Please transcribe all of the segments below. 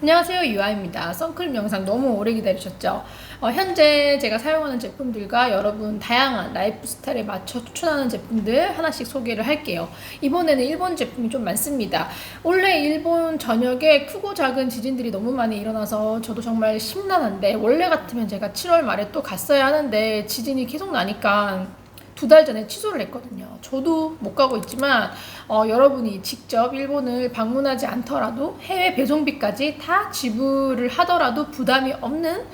안녕하세요, 유아입니다. 선크림 영상 너무 오래 기다리셨죠? 현재 제가 사용하는 제품들과 여러분 다양한 라이프 스타일에 맞춰 추천하는 제품들 하나씩 소개를 할게요. 이번에는 일본 제품이 좀 많습니다. 원래 일본 전역에 크고 작은 지진들이 너무 많이 일어나서 저도 정말 심란한데, 원래 같으면 제가 7월 말에 또 갔어야 하는데 지진이 계속 나니까 2달 전에 취소를 했거든요. 저도 못 가고 있지만 여러분이 직접 일본을 방문하지 않더라도 해외 배송비까지 다 지불을 하더라도 부담이 없는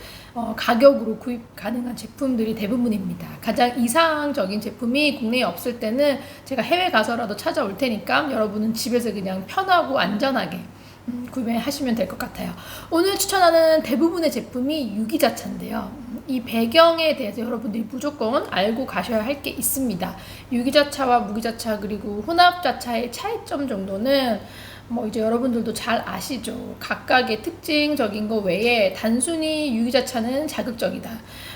가격으로 구입 가능한 제품들이 대부분입니다. 가장 이상적인 제품이 국내에 없을 때는 제가 해외 가서라도 찾아올 테니까 여러분은 집에서 그냥 편하고 안전하게 구매하시면 될 것 같아요. 오늘 추천하는 대부분의 제품이 유기자차인데요. 이 배경에 대해서 여러분들이 무조건 알고 가셔야 할 게 있습니다. 유기자차와 무기자차 그리고 혼합자차의 차이점 정도는 이제 여러분들도 잘 아시죠. 각각의 특징적인 거 외에 단순히 유기자차는 자극적이다,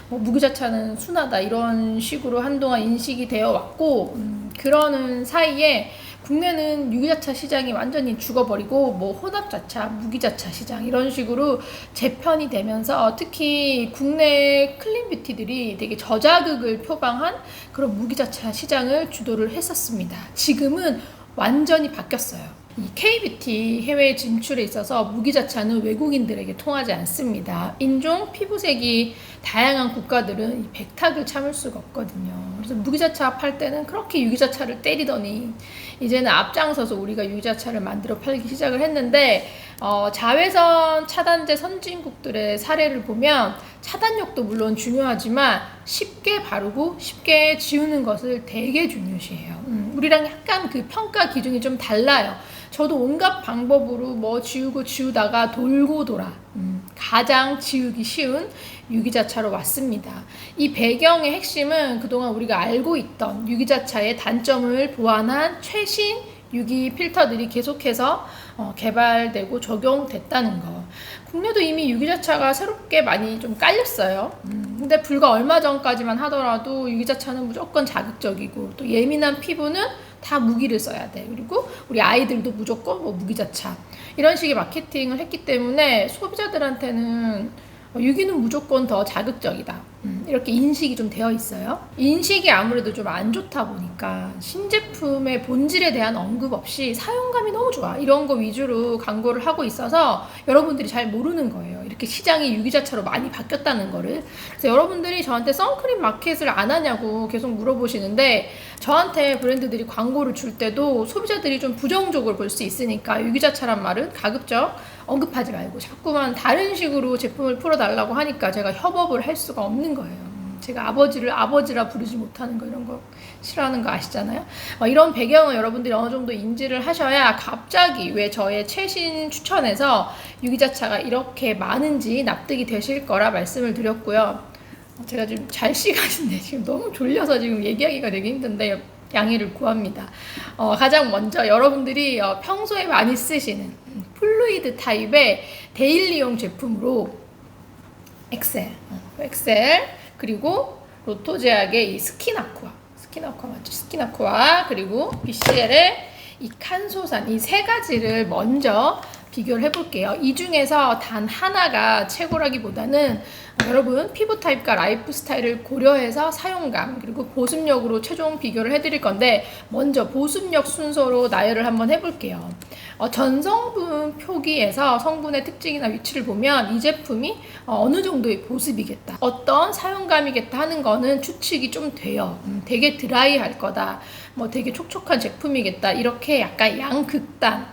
무기자차는 순하다, 이런 식으로 한동안 인식이 되어 왔고, 그러는 사이에 국내는 유기자차 시장이 완전히 죽어버리고 혼합자차, 무기자차 시장 이런 식으로 재편이 되면서 특히 국내 클린뷰티들이 되게 저자극을 표방한 그런 무기자차 시장을 주도를 했었습니다. 지금은 완전히 바뀌었어요. 이 K뷰티 해외 진출에 있어서 무기자차는 외국인들에게 통하지 않습니다. 인종, 피부색이 다양한 국가들은 이 백탁을 참을 수가 없거든요. 그래서 무기자차 팔 때는 그렇게 유기자차를 때리더니 이제는 앞장서서 우리가 유기자차를 만들어 팔기 시작을 했는데, 자외선 차단제 선진국들의 사례를 보면 차단력도 물론 중요하지만 쉽게 바르고 쉽게 지우는 것을 되게 중요시해요. 우리랑 약간 그 평가 기준이 좀 달라요. 저도 온갖 방법으로 지우다가 돌고 돌아 가장 지우기 쉬운 유기자차로 왔습니다. 이 배경의 핵심은 그동안 우리가 알고 있던 유기자차의 단점을 보완한 최신 유기 필터들이 계속해서 개발되고 적용됐다는 거. 국내도 이미 유기자차가 새롭게 많이 좀 깔렸어요. 근데 불과 얼마 전까지만 하더라도 유기자차는 무조건 자극적이고 또 예민한 피부는 다 무기를 써야 돼. 그리고 우리 아이들도 무조건 무기자차 이런 식의 마케팅을 했기 때문에 소비자들한테는 유기는 무조건 더 자극적이다, 이렇게 인식이 좀 되어 있어요. 인식이 아무래도 좀 안 좋다 보니까 신제품의 본질에 대한 언급 없이 사용감이 너무 좋아, 이런 거 위주로 광고를 하고 있어서 여러분들이 잘 모르는 거예요. 이렇게 시장이 유기자차로 많이 바뀌었다는 거를. 그래서 여러분들이 저한테 선크림 마켓을 안 하냐고 계속 물어보시는데, 저한테 브랜드들이 광고를 줄 때도 소비자들이 좀 부정적으로 볼 수 있으니까 유기자차란 말은 가급적 언급하지 말고 자꾸만 다른 식으로 제품을 풀어달라고 하니까 제가 협업을 할 수가 없는 거예요. 제가 아버지를 아버지라 부르지 못하는 거, 이런 거 싫어하는 거 아시잖아요. 이런 배경을 여러분들이 어느 정도 인지를 하셔야 갑자기 왜 저의 최신 추천에서 유기자차가 이렇게 많은지 납득이 되실 거라 말씀을 드렸고요. 제가 지금 잘 시간인데 지금 너무 졸려서 지금 얘기하기가 되게 힘든데 양해를 구합니다. 가장 먼저 여러분들이 평소에 많이 쓰시는 플루이드 타입의 데일리용 제품으로 엑셀 그리고 로토제약의 이 스킨아쿠아 맞죠? 스킨아쿠아 그리고 BCL의 이 칸소산, 이 세 가지를 먼저 비교를 해볼게요. 이 중에서 단 하나가 최고라기보다는 여러분 피부 타입과 라이프 스타일을 고려해서 사용감 그리고 보습력으로 최종 비교를 해드릴 건데, 먼저 보습력 순서로 나열을 한번 해볼게요. 전성분 표기에서 성분의 특징이나 위치를 보면 이 제품이 어느 정도의 보습이겠다, 어떤 사용감이겠다 하는 거는 추측이 좀 돼요. 되게 드라이할 거다, 되게 촉촉한 제품이겠다, 이렇게 약간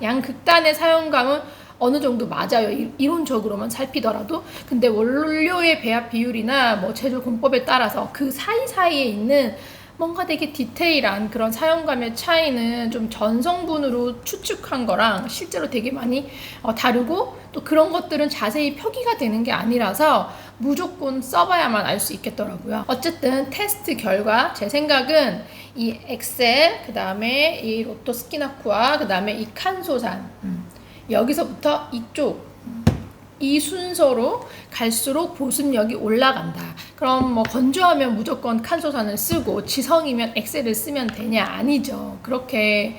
양극단의 사용감은 어느 정도 맞아요. 이론적으로만 살피더라도. 근데 원료의 배합 비율이나 제조 공법에 따라서 그 사이사이에 있는 뭔가 되게 디테일한 그런 사용감의 차이는 좀 전성분으로 추측한 거랑 실제로 되게 많이 다르고, 또 그런 것들은 자세히 표기가 되는 게 아니라서 무조건 써봐야만 알 수 있겠더라고요. 어쨌든 테스트 결과 제 생각은 이 엑셀, 그 다음에 이 로토 스킨아쿠아, 그 다음에 이 칸소산, 여기서부터 이 순서로 갈수록 보습력이 올라간다. 그럼 건조하면 무조건 칸소산을 쓰고 지성이면 엑셀을 쓰면 되냐? 아니죠. 그렇게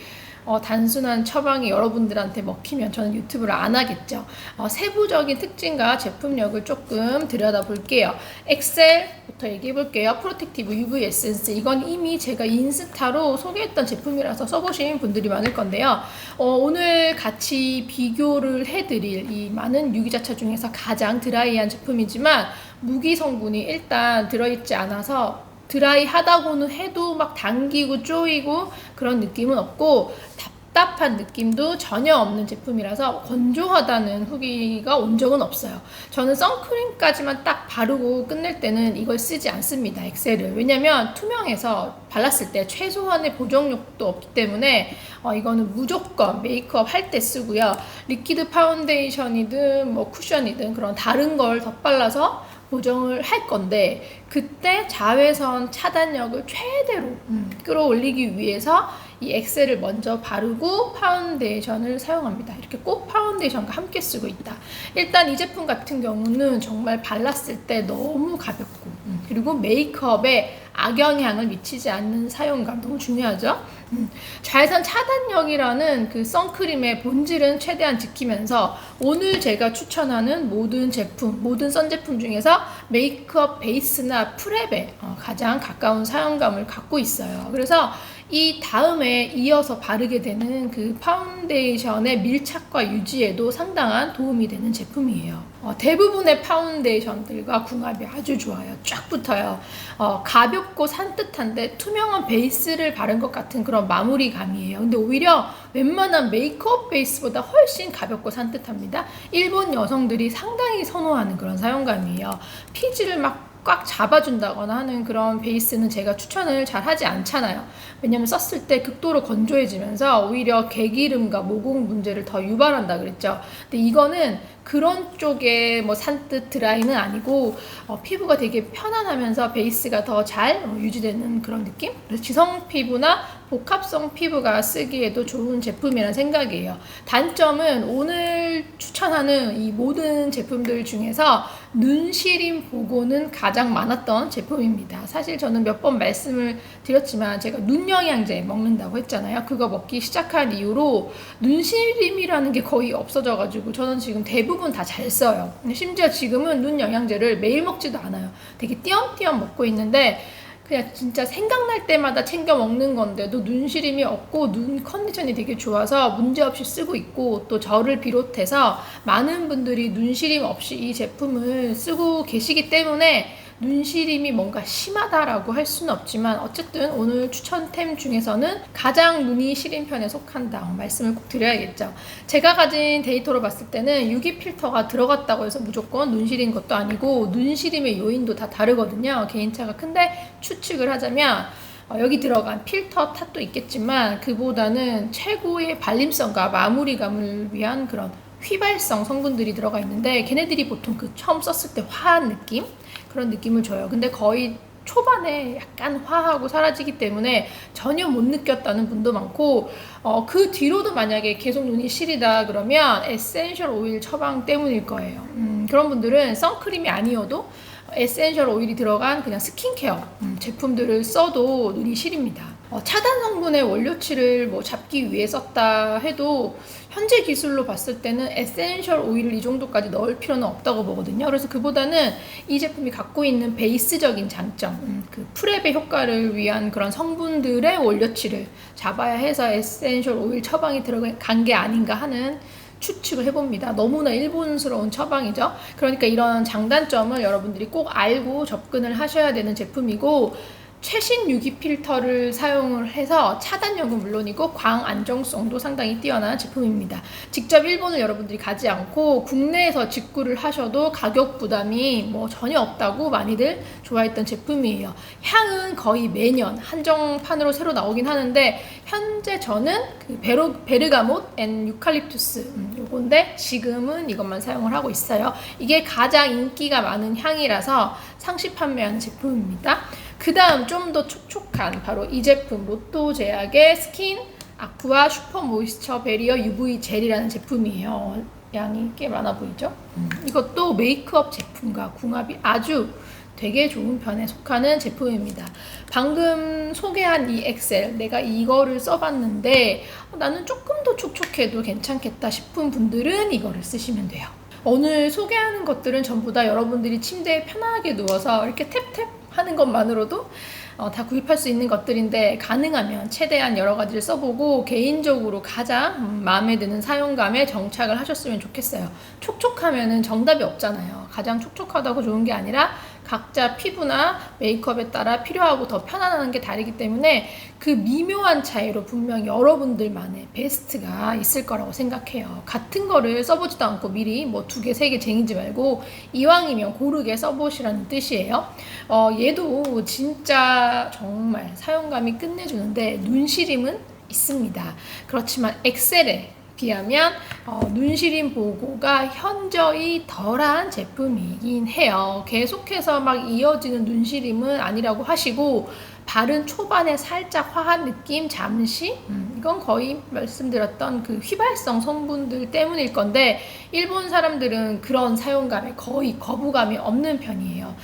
단순한 처방이 여러분들한테 먹히면 저는 유튜브를 안 하겠죠. 세부적인 특징과 제품력을 조금 들여다볼게요. 엑셀부터 얘기해 볼게요. 프로텍티브 UV 에센스, 이건 이미 제가 인스타로 소개했던 제품이라서 써보신 분들이 많을 건데요. 오늘 같이 비교를 해드릴 이 많은 유기자차 중에서 가장 드라이한 제품이지만 무기 성분이 일단 들어있지 않아서 드라이하다고는 해도 막 당기고 쪼이고 그런 느낌은 없고 답답한 느낌도 전혀 없는 제품이라서 건조하다는 후기가 온 적은 없어요. 저는 선크림까지만 딱 바르고 끝낼 때는 이걸 쓰지 않습니다. 엑셀을. 왜냐면 투명해서 발랐을 때 최소한의 보정력도 없기 때문에 이거는 무조건 메이크업 할 때 쓰고요. 리퀴드 파운데이션이든 뭐 쿠션이든 그런 다른 걸 덧발라서 보정을 할 건데 그때 자외선 차단력을 최대로 끌어올리기 위해서 이 엑셀을 먼저 바르고 파운데이션을 사용합니다. 이렇게 꼭 파운데이션과 함께 쓰고 있다. 일단 이 제품 같은 경우는 정말 발랐을 때 너무 가볍고 그리고 메이크업에 악영향을 미치지 않는 사용감 너무 중요하죠. 자외선 차단력이라는 그 선크림의 본질은 최대한 지키면서 오늘 제가 추천하는 모든 제품, 모든 선 제품 중에서 메이크업 베이스나 프랩에 가장 가까운 사용감을 갖고 있어요. 그래서 이 다음에 이어서 바르게 되는 그 파운데이션의 밀착과 유지에도 상당한 도움이 되는 제품이에요. 대부분의 파운데이션들과 궁합이 아주 좋아요. 쫙 붙어요. 가볍고 산뜻한데 투명한 베이스를 바른 것 같은 그런 마무리감이에요. 근데 오히려 웬만한 메이크업 베이스보다 훨씬 가볍고 산뜻합니다. 일본 여성들이 상당히 선호하는 그런 사용감이에요. 피지를 막 꽉 잡아준다거나 하는 그런 베이스는 제가 추천을 잘 하지 않잖아요. 왜냐면 썼을 때 극도로 건조해지면서 오히려 개기름과 모공 문제를 더 유발한다 그랬죠. 근데 이거는 그런 쪽에 뭐 산뜻 드라이는 아니고 피부가 되게 편안하면서 베이스가 더 잘 유지되는 그런 느낌? 그래서 지성 피부나 복합성 피부가 쓰기에도 좋은 제품이라는 생각이에요. 단점은 오늘 추천하는 이 모든 제품들 중에서 눈시림 보고는 가장 많았던 제품입니다. 사실 저는 몇 번 말씀을 드렸지만 제가 눈 영양제 먹는다고 했잖아요. 그거 먹기 시작한 이후로 눈시림이라는 게 거의 없어져가지고 저는 지금 대부분 다 잘 써요. 심지어 지금은 눈 영양제를 매일 먹지도 않아요. 되게 띄엄띄엄 먹고 있는데 그냥 진짜 생각날 때마다 챙겨 먹는 건데도 눈시림이 없고 눈 컨디션이 되게 좋아서 문제없이 쓰고 있고 또 저를 비롯해서 많은 분들이 눈시림 없이 이 제품을 쓰고 계시기 때문에 눈시림이 뭔가 심하다라고 할 수는 없지만 어쨌든 오늘 추천템 중에서는 가장 눈이 시린 편에 속한다 말씀을 꼭 드려야겠죠. 제가 가진 데이터로 봤을 때는 유기 필터가 들어갔다고 해서 무조건 눈시린 것도 아니고 눈시림의 요인도 다 다르거든요. 개인차가 큰데 추측을 하자면 여기 들어간 필터 탓도 있겠지만 그보다는 최고의 발림성과 마무리감을 위한 그런 휘발성 성분들이 들어가 있는데 걔네들이 보통 그 처음 썼을 때 화한 느낌? 그런 느낌을 줘요. 근데 거의 초반에 약간 화하고 사라지기 때문에 전혀 못 느꼈다는 분도 많고 그 뒤로도 만약에 계속 눈이 시리다 그러면 에센셜 오일 처방 때문일 거예요. 그런 분들은 선크림이 아니어도 에센셜 오일이 들어간 그냥 스킨케어 제품들을 써도 눈이 시립니다. 차단 성분의 원료치를 뭐 잡기 위해 썼다 해도 현재 기술로 봤을 때는 에센셜 오일을 이 정도까지 넣을 필요는 없다고 보거든요. 그래서 그보다는 이 제품이 갖고 있는 베이스적인 장점, 그 프랩의 효과를 위한 그런 성분들의 원료치를 잡아야 해서 에센셜 오일 처방이 들어간 게 아닌가 하는 추측을 해봅니다. 너무나 일본스러운 처방이죠. 그러니까 이런 장단점을 여러분들이 꼭 알고 접근을 하셔야 되는 제품이고 최신 유기 필터를 사용을 해서 차단력은 물론이고 광 안정성도 상당히 뛰어난 제품입니다. 직접 일본을 여러분들이 가지 않고 국내에서 직구를 하셔도 가격 부담이 뭐 전혀 없다고 많이들 좋아했던 제품이에요. 향은 거의 매년 한정판으로 새로 나오긴 하는데 현재 저는 그 베르가못 앤 유칼립투스 요건데 지금은 이것만 사용을 하고 있어요. 이게 가장 인기가 많은 향이라서 상시 판매하는 제품입니다. 그 다음 좀 더 촉촉한 바로 이 제품 로또 제약의 스킨 아쿠아 슈퍼 모이스처 베리어 UV 젤이라는 제품이에요. 양이 꽤 많아 보이죠? 이것도 메이크업 제품과 궁합이 아주 되게 좋은 편에 속하는 제품입니다. 방금 소개한 이 엑셀, 내가 이거를 써봤는데 나는 조금 더 촉촉해도 괜찮겠다 싶은 분들은 이거를 쓰시면 돼요. 오늘 소개하는 것들은 전부 다 여러분들이 침대에 편하게 누워서 이렇게 탭탭 하는 것만으로도 다 구입할 수 있는 것들인데, 가능하면 최대한 여러 가지를 써보고 개인적으로 가장 마음에 드는 사용감에 정착을 하셨으면 좋겠어요. 촉촉하면은 정답이 없잖아요. 가장 촉촉하다고 좋은 게 아니라 각자 피부나 메이크업에 따라 필요하고 더 편안한 게 다르기 때문에 그 미묘한 차이로 분명 여러분들만의 베스트가 있을 거라고 생각해요. 같은 거를 써보지도 않고 미리 뭐 2개, 3개 쟁이지 말고 이왕이면 고르게 써보시라는 뜻이에요. 얘도 진짜 정말 사용감이 끝내주는데 눈시림은 있습니다. 그렇지만 엑셀에 비하면 눈시림 보고가 현저히 덜한 제품이긴 해요. 계속해서 막 이어지는 눈시림은 아니라고 하시고, 바른 초반에 살짝 화한 느낌 잠시, 이건 거의 말씀드렸던 그 휘발성 성분들 때문일 건데, 일본 사람들은 그런 사용감에 거의 거부감이 없는 편이에요.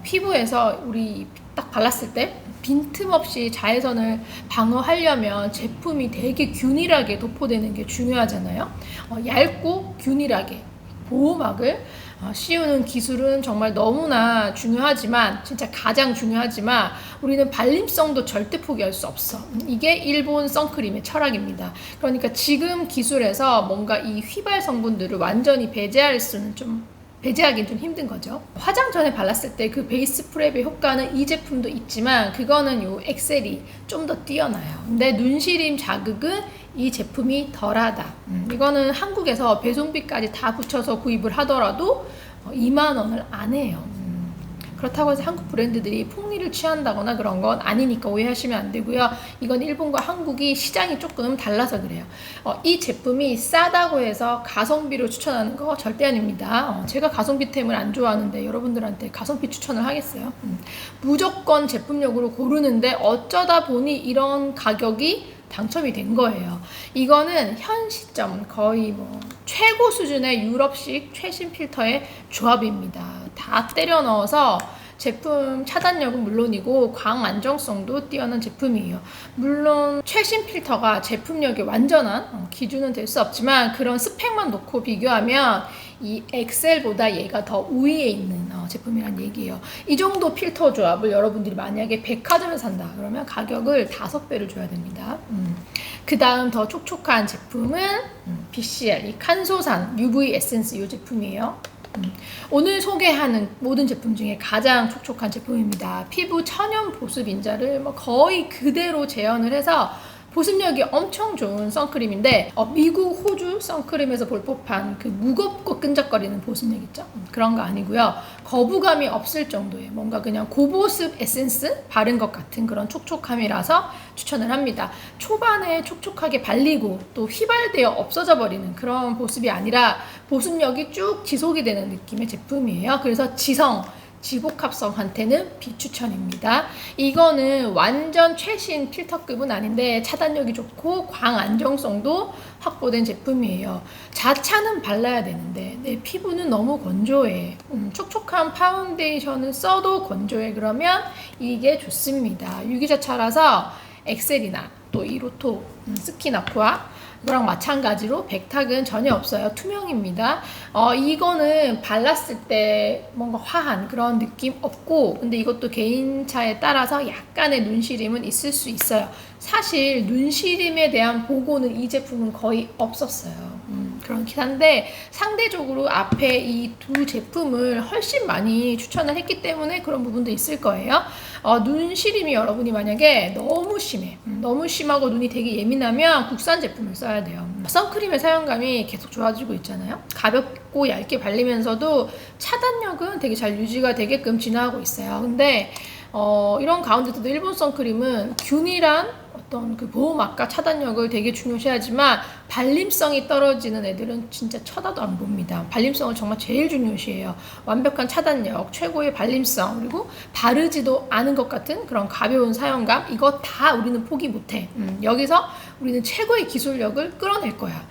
피부에서 우리 딱 발랐을 때 빈틈없이 자외선을 방어하려면 제품이 되게 균일하게 도포되는 게 중요하잖아요. 얇고 균일하게 보호막을 씌우는 기술은 정말 너무나 중요하지만, 진짜 가장 중요하지만 우리는 발림성도 절대 포기할 수 없어. 이게 일본 선크림의 철학입니다. 그러니까 지금 기술에서 뭔가 이 휘발 성분들을 완전히 배제하기는 좀 힘든 거죠. 화장 전에 발랐을 때 그 베이스 프랩의 효과는 이 제품도 있지만 그거는 요 엑셀이 좀 더 뛰어나요. 근데 눈시림 자극은 이 제품이 덜하다. 이거는 한국에서 배송비까지 다 붙여서 구입을 하더라도 2만 원을 안 해요. 그렇다고 해서 한국 브랜드들이 폭리를 취한다거나 그런 건 아니니까 오해하시면 안 되고요. 이건 일본과 한국이 시장이 조금 달라서 그래요. 이 제품이 싸다고 해서 가성비로 추천하는 거 절대 아닙니다. 제가 가성비템을 안 좋아하는데 여러분들한테 가성비 추천을 하겠어요. 무조건 제품력으로 고르는데 어쩌다 보니 이런 가격이 당첨이 된 거예요. 이거는 현 시점 거의 뭐 최고 수준의 유럽식 최신 필터의 조합입니다. 다 때려 넣어서 제품 차단력은 물론이고 광안정성도 뛰어난 제품이에요. 물론 최신 필터가 제품력의 완전한 기준은 될 수 없지만 그런 스펙만 놓고 비교하면 이 엑셀보다 얘가 더 우위에 있는 제품이란 얘기예요. 이 정도 필터 조합을 여러분들이 만약에 백화점에 산다 그러면 가격을 5배를 줘야 됩니다. 그 다음 더 촉촉한 제품은 BCL, 이 칸소산 UV 에센스 이 제품이에요. 오늘 소개하는 모든 제품 중에 가장 촉촉한 제품입니다. 피부 천연 보습 인자를 거의 그대로 재현을 해서 보습력이 엄청 좋은 선크림인데, 미국, 호주 선크림에서 볼 법한 그 무겁고 끈적거리는 보습력 있죠? 그런 거 아니고요. 거부감이 없을 정도의 뭔가 그냥 고보습 에센스 바른 것 같은 그런 촉촉함이라서 추천을 합니다. 초반에 촉촉하게 발리고 또 휘발되어 없어져 버리는 그런 보습이 아니라 보습력이 쭉 지속이 되는 느낌의 제품이에요. 그래서 지복합성한테는 비추천입니다. 이거는 완전 최신 필터급은 아닌데 차단력이 좋고 광안정성도 확보된 제품이에요. 자차는 발라야 되는데 내 피부는 너무 건조해. 촉촉한 파운데이션을 써도 건조해. 그러면 이게 좋습니다. 유기자차라서 엑셀이나 또 이로토 스킨아쿠아 이거랑 마찬가지로 백탁은 전혀 없어요. 투명입니다. 이거는 발랐을 때 뭔가 화한 그런 느낌 없고, 근데 이것도 개인차에 따라서 약간의 눈시림은 있을 수 있어요. 사실 눈시림에 대한 보고는 이 제품은 거의 없었어요. 그렇긴 한데 상대적으로 앞에 이 두 제품을 훨씬 많이 추천을 했기 때문에 그런 부분도 있을 거예요. 눈시림이 여러분이 만약에 너무 심해, 너무 심하고 눈이 되게 예민하면 국산 제품을 써야 돼요. 선크림의 사용감이 계속 좋아지고 있잖아요. 가볍고 얇게 발리면서도 차단력은 되게 잘 유지가 되게끔 진화하고 있어요. 근데 이런 가운데서도 일본 선크림은 균일한 어떤 그 보호막과 차단력을 되게 중요시하지만 발림성이 떨어지는 애들은 진짜 쳐다도 안 봅니다. 발림성을 정말 제일 중요시해요. 완벽한 차단력, 최고의 발림성, 그리고 바르지도 않은 것 같은 그런 가벼운 사용감, 이거 다 우리는 포기 못해. 여기서 우리는 최고의 기술력을 끌어낼 거야.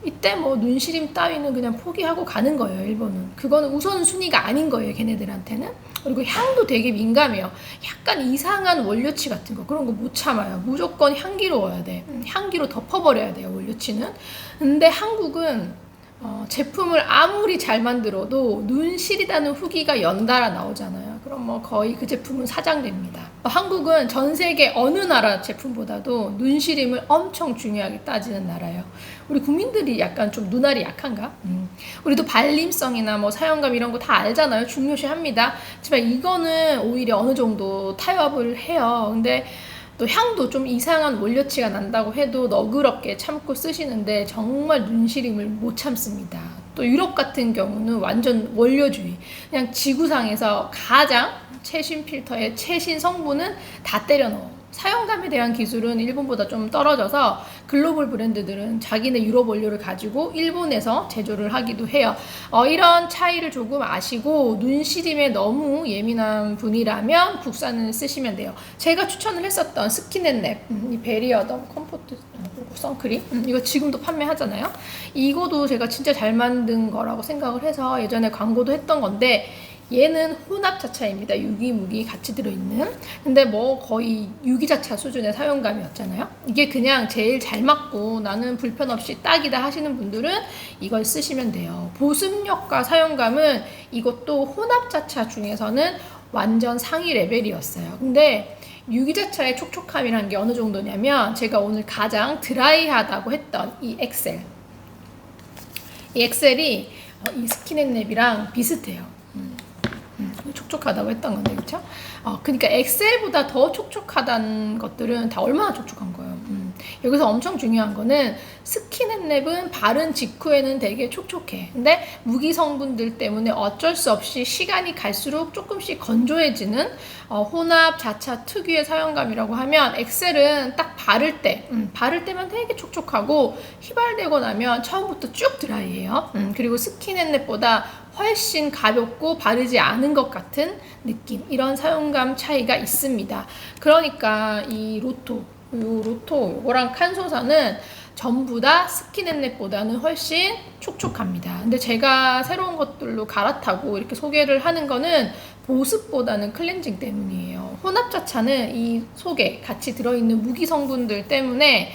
이때 뭐 눈시림 따위는 그냥 포기하고 가는 거예요. 일본은 그거는 우선순위가 아닌 거예요, 걔네들한테는. 그리고 향도 되게 민감해요. 약간 이상한 원료치 같은 거 그런 거 못 참아요. 무조건 향기로워야 돼. 향기로 덮어버려야 돼요, 원료치는. 근데 한국은 제품을 아무리 잘 만들어도 눈시리다는 후기가 연달아 나오잖아요. 그럼 뭐 거의 그 제품은 사장됩니다. 한국은 전 세계 어느 나라 제품보다도 눈시림을 엄청 중요하게 따지는 나라예요. 우리 국민들이 약간 좀 눈알이 약한가? 우리도 발림성이나 뭐 사용감 이런 거 다 알잖아요. 중요시합니다. 하지만 이거는 오히려 어느 정도 타협을 해요. 근데 또 향도 좀 이상한 원료치가 난다고 해도 너그럽게 참고 쓰시는데 정말 눈시림을 못 참습니다. 또 유럽 같은 경우는 완전 원료주의. 그냥 지구상에서 가장 최신 필터의 최신 성분은 다 때려 넣어. 사용감에 대한 기술은 일본보다 좀 떨어져서 글로벌 브랜드들은 자기네 유럽 원료를 가지고 일본에서 제조를 하기도 해요. 이런 차이를 조금 아시고 눈시림에 너무 예민한 분이라면 국산을 쓰시면 돼요. 제가 추천을 했었던 스킨앤랩, 이 베리어덤 컴포트 선크림, 이거 지금도 판매하잖아요. 이거도 제가 진짜 잘 만든 거라고 생각을 해서 예전에 광고도 했던 건데, 얘는 혼합자차입니다. 유기무기 같이 들어있는. 근데 뭐 거의 유기자차 수준의 사용감이었잖아요. 이게 그냥 제일 잘 맞고 나는 불편 없이 딱이다 하시는 분들은 이걸 쓰시면 돼요. 보습력과 사용감은 이것도 혼합자차 중에서는 완전 상위 레벨이었어요. 근데 유기자차의 촉촉함이라는 게 어느 정도냐면, 제가 오늘 가장 드라이하다고 했던 이 엑셀. 이 엑셀이 이 스킨앤랩이랑 비슷해요. 촉촉하다고 했던 건데, 그쵸? 그러니까 엑셀보다 더 촉촉하다는 것들은 다 얼마나 촉촉한 거예요. 여기서 엄청 중요한 거는 스킨앤랩은 바른 직후에는 되게 촉촉해. 근데 무기 성분들 때문에 어쩔 수 없이 시간이 갈수록 조금씩 건조해지는 혼합 자차 특유의 사용감이라고 하면, 엑셀은 딱 바를 때만 되게 촉촉하고 휘발되고 나면 처음부터 쭉 드라이해요. 그리고 스킨앤랩보다 훨씬 가볍고 바르지 않은 것 같은 느낌, 이런 사용감 차이가 있습니다. 그러니까 이 요거랑 칸소사는 전부 다 스킨앤랩보다는 훨씬 촉촉합니다. 근데 제가 새로운 것들로 갈아타고 이렇게 소개를 하는 거는 보습보다는 클렌징 때문이에요. 혼합자차는 이 속에 같이 들어있는 무기 성분들 때문에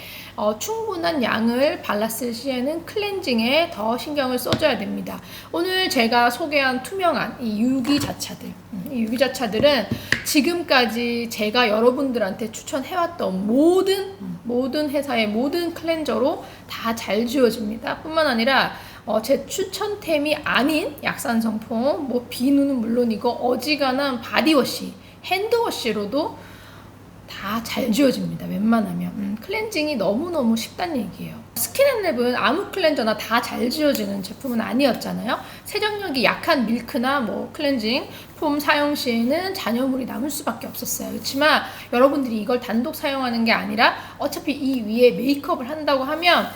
충분한 양을 발랐을 시에는 클렌징에 더 신경을 써줘야 됩니다. 오늘 제가 소개한 투명한 이 유기자차들, 이 유기자차들은 지금까지 제가 여러분들한테 추천해왔던 모든 회사의 모든 클렌저로 다 잘 지워집니다. 뿐만 아니라 제 추천템이 아닌 약산성품, 뭐 비누는 물론이고 어지간한 바디워시, 핸드워시로도 다 잘 지워집니다. 웬만하면. 클렌징이 너무너무 쉽다는 얘기예요. 스킨앤랩은 아무 클렌저나 다 잘 지워지는 제품은 아니었잖아요. 세정력이 약한 밀크나 뭐 클렌징 폼 사용 시에는 잔여물이 남을 수밖에 없었어요. 그렇지만 여러분들이 이걸 단독 사용하는 게 아니라 어차피 이 위에 메이크업을 한다고 하면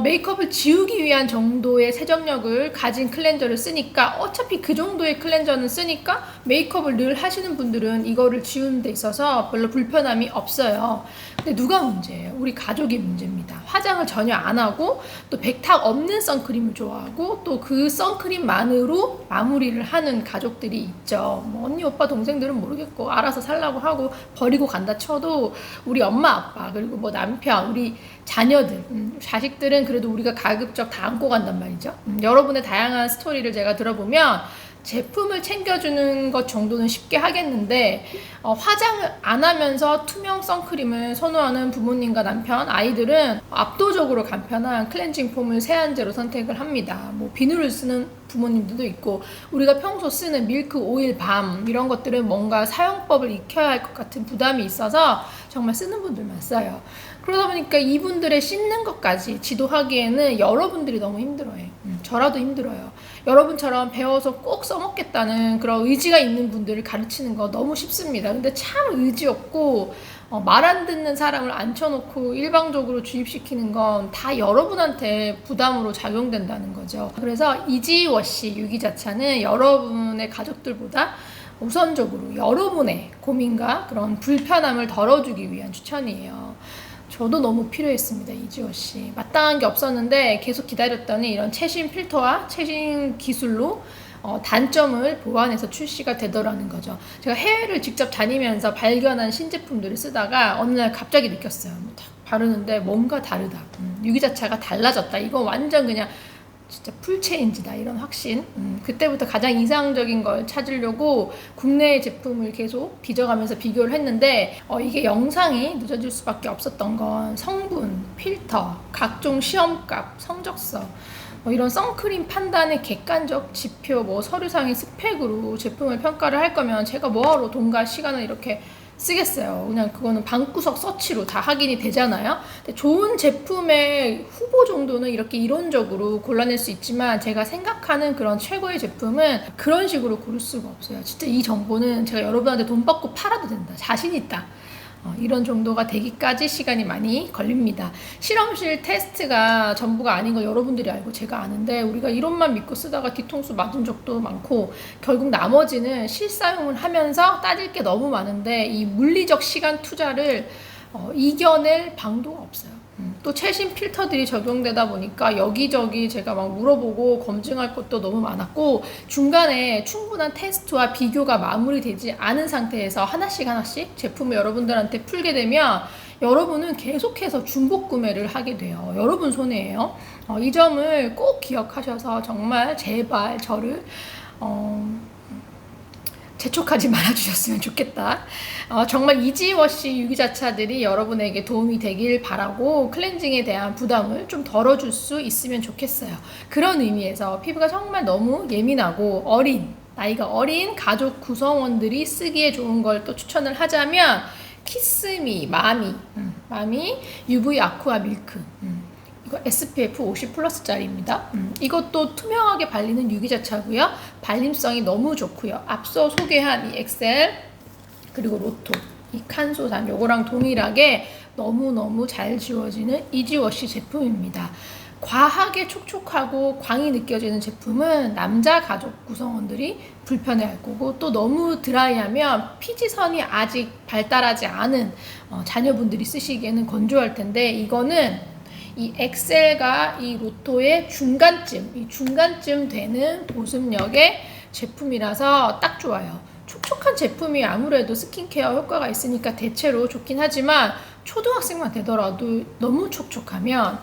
메이크업을 지우기 위한 정도의 세정력을 가진 클렌저를 쓰니까, 어차피 그 정도의 클렌저는 쓰니까 메이크업을 늘 하시는 분들은 이거를 지우는 데 있어서 별로 불편함이 없어요. 근데 누가 문제예요? 우리 가족이 문제입니다. 화장을 전혀 안 하고 또 백탁 없는 선크림을 좋아하고 또 그 선크림만으로 마무리를 하는 가족들이 있죠. 뭐 언니, 오빠, 동생들은 모르겠고 알아서 살라고 하고 버리고 간다 쳐도 우리 엄마, 아빠, 그리고 뭐 남편, 우리 자녀들, 자식들은 그래도 우리가 가급적 다 안고 간단 말이죠. 여러분의 다양한 스토리를 제가 들어보면 제품을 챙겨주는 것 정도는 쉽게 하겠는데, 화장을 안 하면서 투명 선크림을 선호하는 부모님과 남편, 아이들은 압도적으로 간편한 클렌징 폼을 세안제로 선택을 합니다. 뭐 비누를 쓰는 부모님들도 있고, 우리가 평소 쓰는 밀크 오일 밤 이런 것들은 뭔가 사용법을 익혀야 할 것 같은 부담이 있어서 정말 쓰는 분들만 써요. 그러다 보니까 이분들의 씻는 것까지 지도하기에는 여러분들이 너무 힘들어요. 저라도 힘들어요. 여러분처럼 배워서 꼭 써먹겠다는 그런 의지가 있는 분들을 가르치는 거 너무 쉽습니다. 근데 참 의지 없고 말 안 듣는 사람을 앉혀놓고 일방적으로 주입시키는 건 다 여러분한테 부담으로 작용된다는 거죠. 그래서 이지워시 유기자차는 여러분의 가족들보다 우선적으로 여러분의 고민과 그런 불편함을 덜어주기 위한 추천이에요. 저도 너무 필요했습니다. 이지워씨. 마땅한 게 없었는데 계속 기다렸더니 이런 최신 필터와 최신 기술로 단점을 보완해서 출시가 되더라는 거죠. 제가 해외를 직접 다니면서 발견한 신제품들을 쓰다가 어느 날 갑자기 느꼈어요. 딱 바르는데 뭔가 다르다. 유기자차가 달라졌다. 이거 완전 그냥 진짜 풀체인지다, 이런 확신. 그때부터 가장 이상적인 걸 찾으려고 국내 제품을 계속 뒤져가면서 비교를 했는데 이게 영상이 늦어질 수밖에 없었던 건 성분, 필터, 각종 시험값, 성적서, 이런 선크림 판단의 객관적 지표, 서류상의 스펙으로 제품을 평가를 할 거면 제가 뭐하러 돈과 시간을 이렇게 쓰겠어요. 그냥 그거는 방구석 서치로 다 확인이 되잖아요. 근데 좋은 제품의 후보 정도는 이렇게 이론적으로 골라낼 수 있지만 제가 생각하는 그런 최고의 제품은 그런 식으로 고를 수가 없어요. 진짜 이 정보는 제가 여러분한테 돈 받고 팔아도 된다. 자신 있다. 이런 정도가 되기까지 시간이 많이 걸립니다. 실험실 테스트가 전부가 아닌 걸 여러분들이 알고 제가 아는데 우리가 이론만 믿고 쓰다가 뒤통수 맞은 적도 많고 결국 나머지는 실사용을 하면서 따질 게 너무 많은데 이 물리적 시간 투자를 이겨낼 방도가 없어요. 또 최신 필터들이 적용되다 보니까 여기저기 제가 막 물어보고 검증할 것도 너무 많았고 중간에 충분한 테스트와 비교가 마무리되지 않은 상태에서 하나씩 제품을 여러분들한테 풀게 되면 여러분은 계속해서 중복 구매를 하게 돼요. 여러분 손해예요. 이 점을 꼭 기억하셔서 정말 제발 저를 재촉하지 말아주셨으면 좋겠다. 정말 이지워시 유기자차들이 여러분에게 도움이 되길 바라고 클렌징에 대한 부담을 좀 덜어줄 수 있으면 좋겠어요. 그런 의미에서 피부가 정말 너무 예민하고 나이가 어린 가족 구성원들이 쓰기에 좋은 걸 또 추천을 하자면 키스미, 마미 UV 아쿠아 밀크, 이거 SPF 50 플러스짜리입니다. 이것도 투명하게 발리는 유기자차고요. 발림성이 너무 좋고요. 앞서 소개한 이 엑셀 그리고 로토, 이 칸소산 요거랑 동일하게 너무너무 잘 지워지는 이지워시 제품입니다. 과하게 촉촉하고 광이 느껴지는 제품은 남자 가족 구성원들이 불편해할 거고 또 너무 드라이하면 피지선이 아직 발달하지 않은 자녀분들이 쓰시기에는 건조할 텐데 이거는 이 엑셀과 이 로토의 중간쯤 되는 보습력의 제품이라서 딱 좋아요. 촉촉한 제품이 아무래도 스킨케어 효과가 있으니까 대체로 좋긴 하지만 초등학생만 되더라도 너무 촉촉하면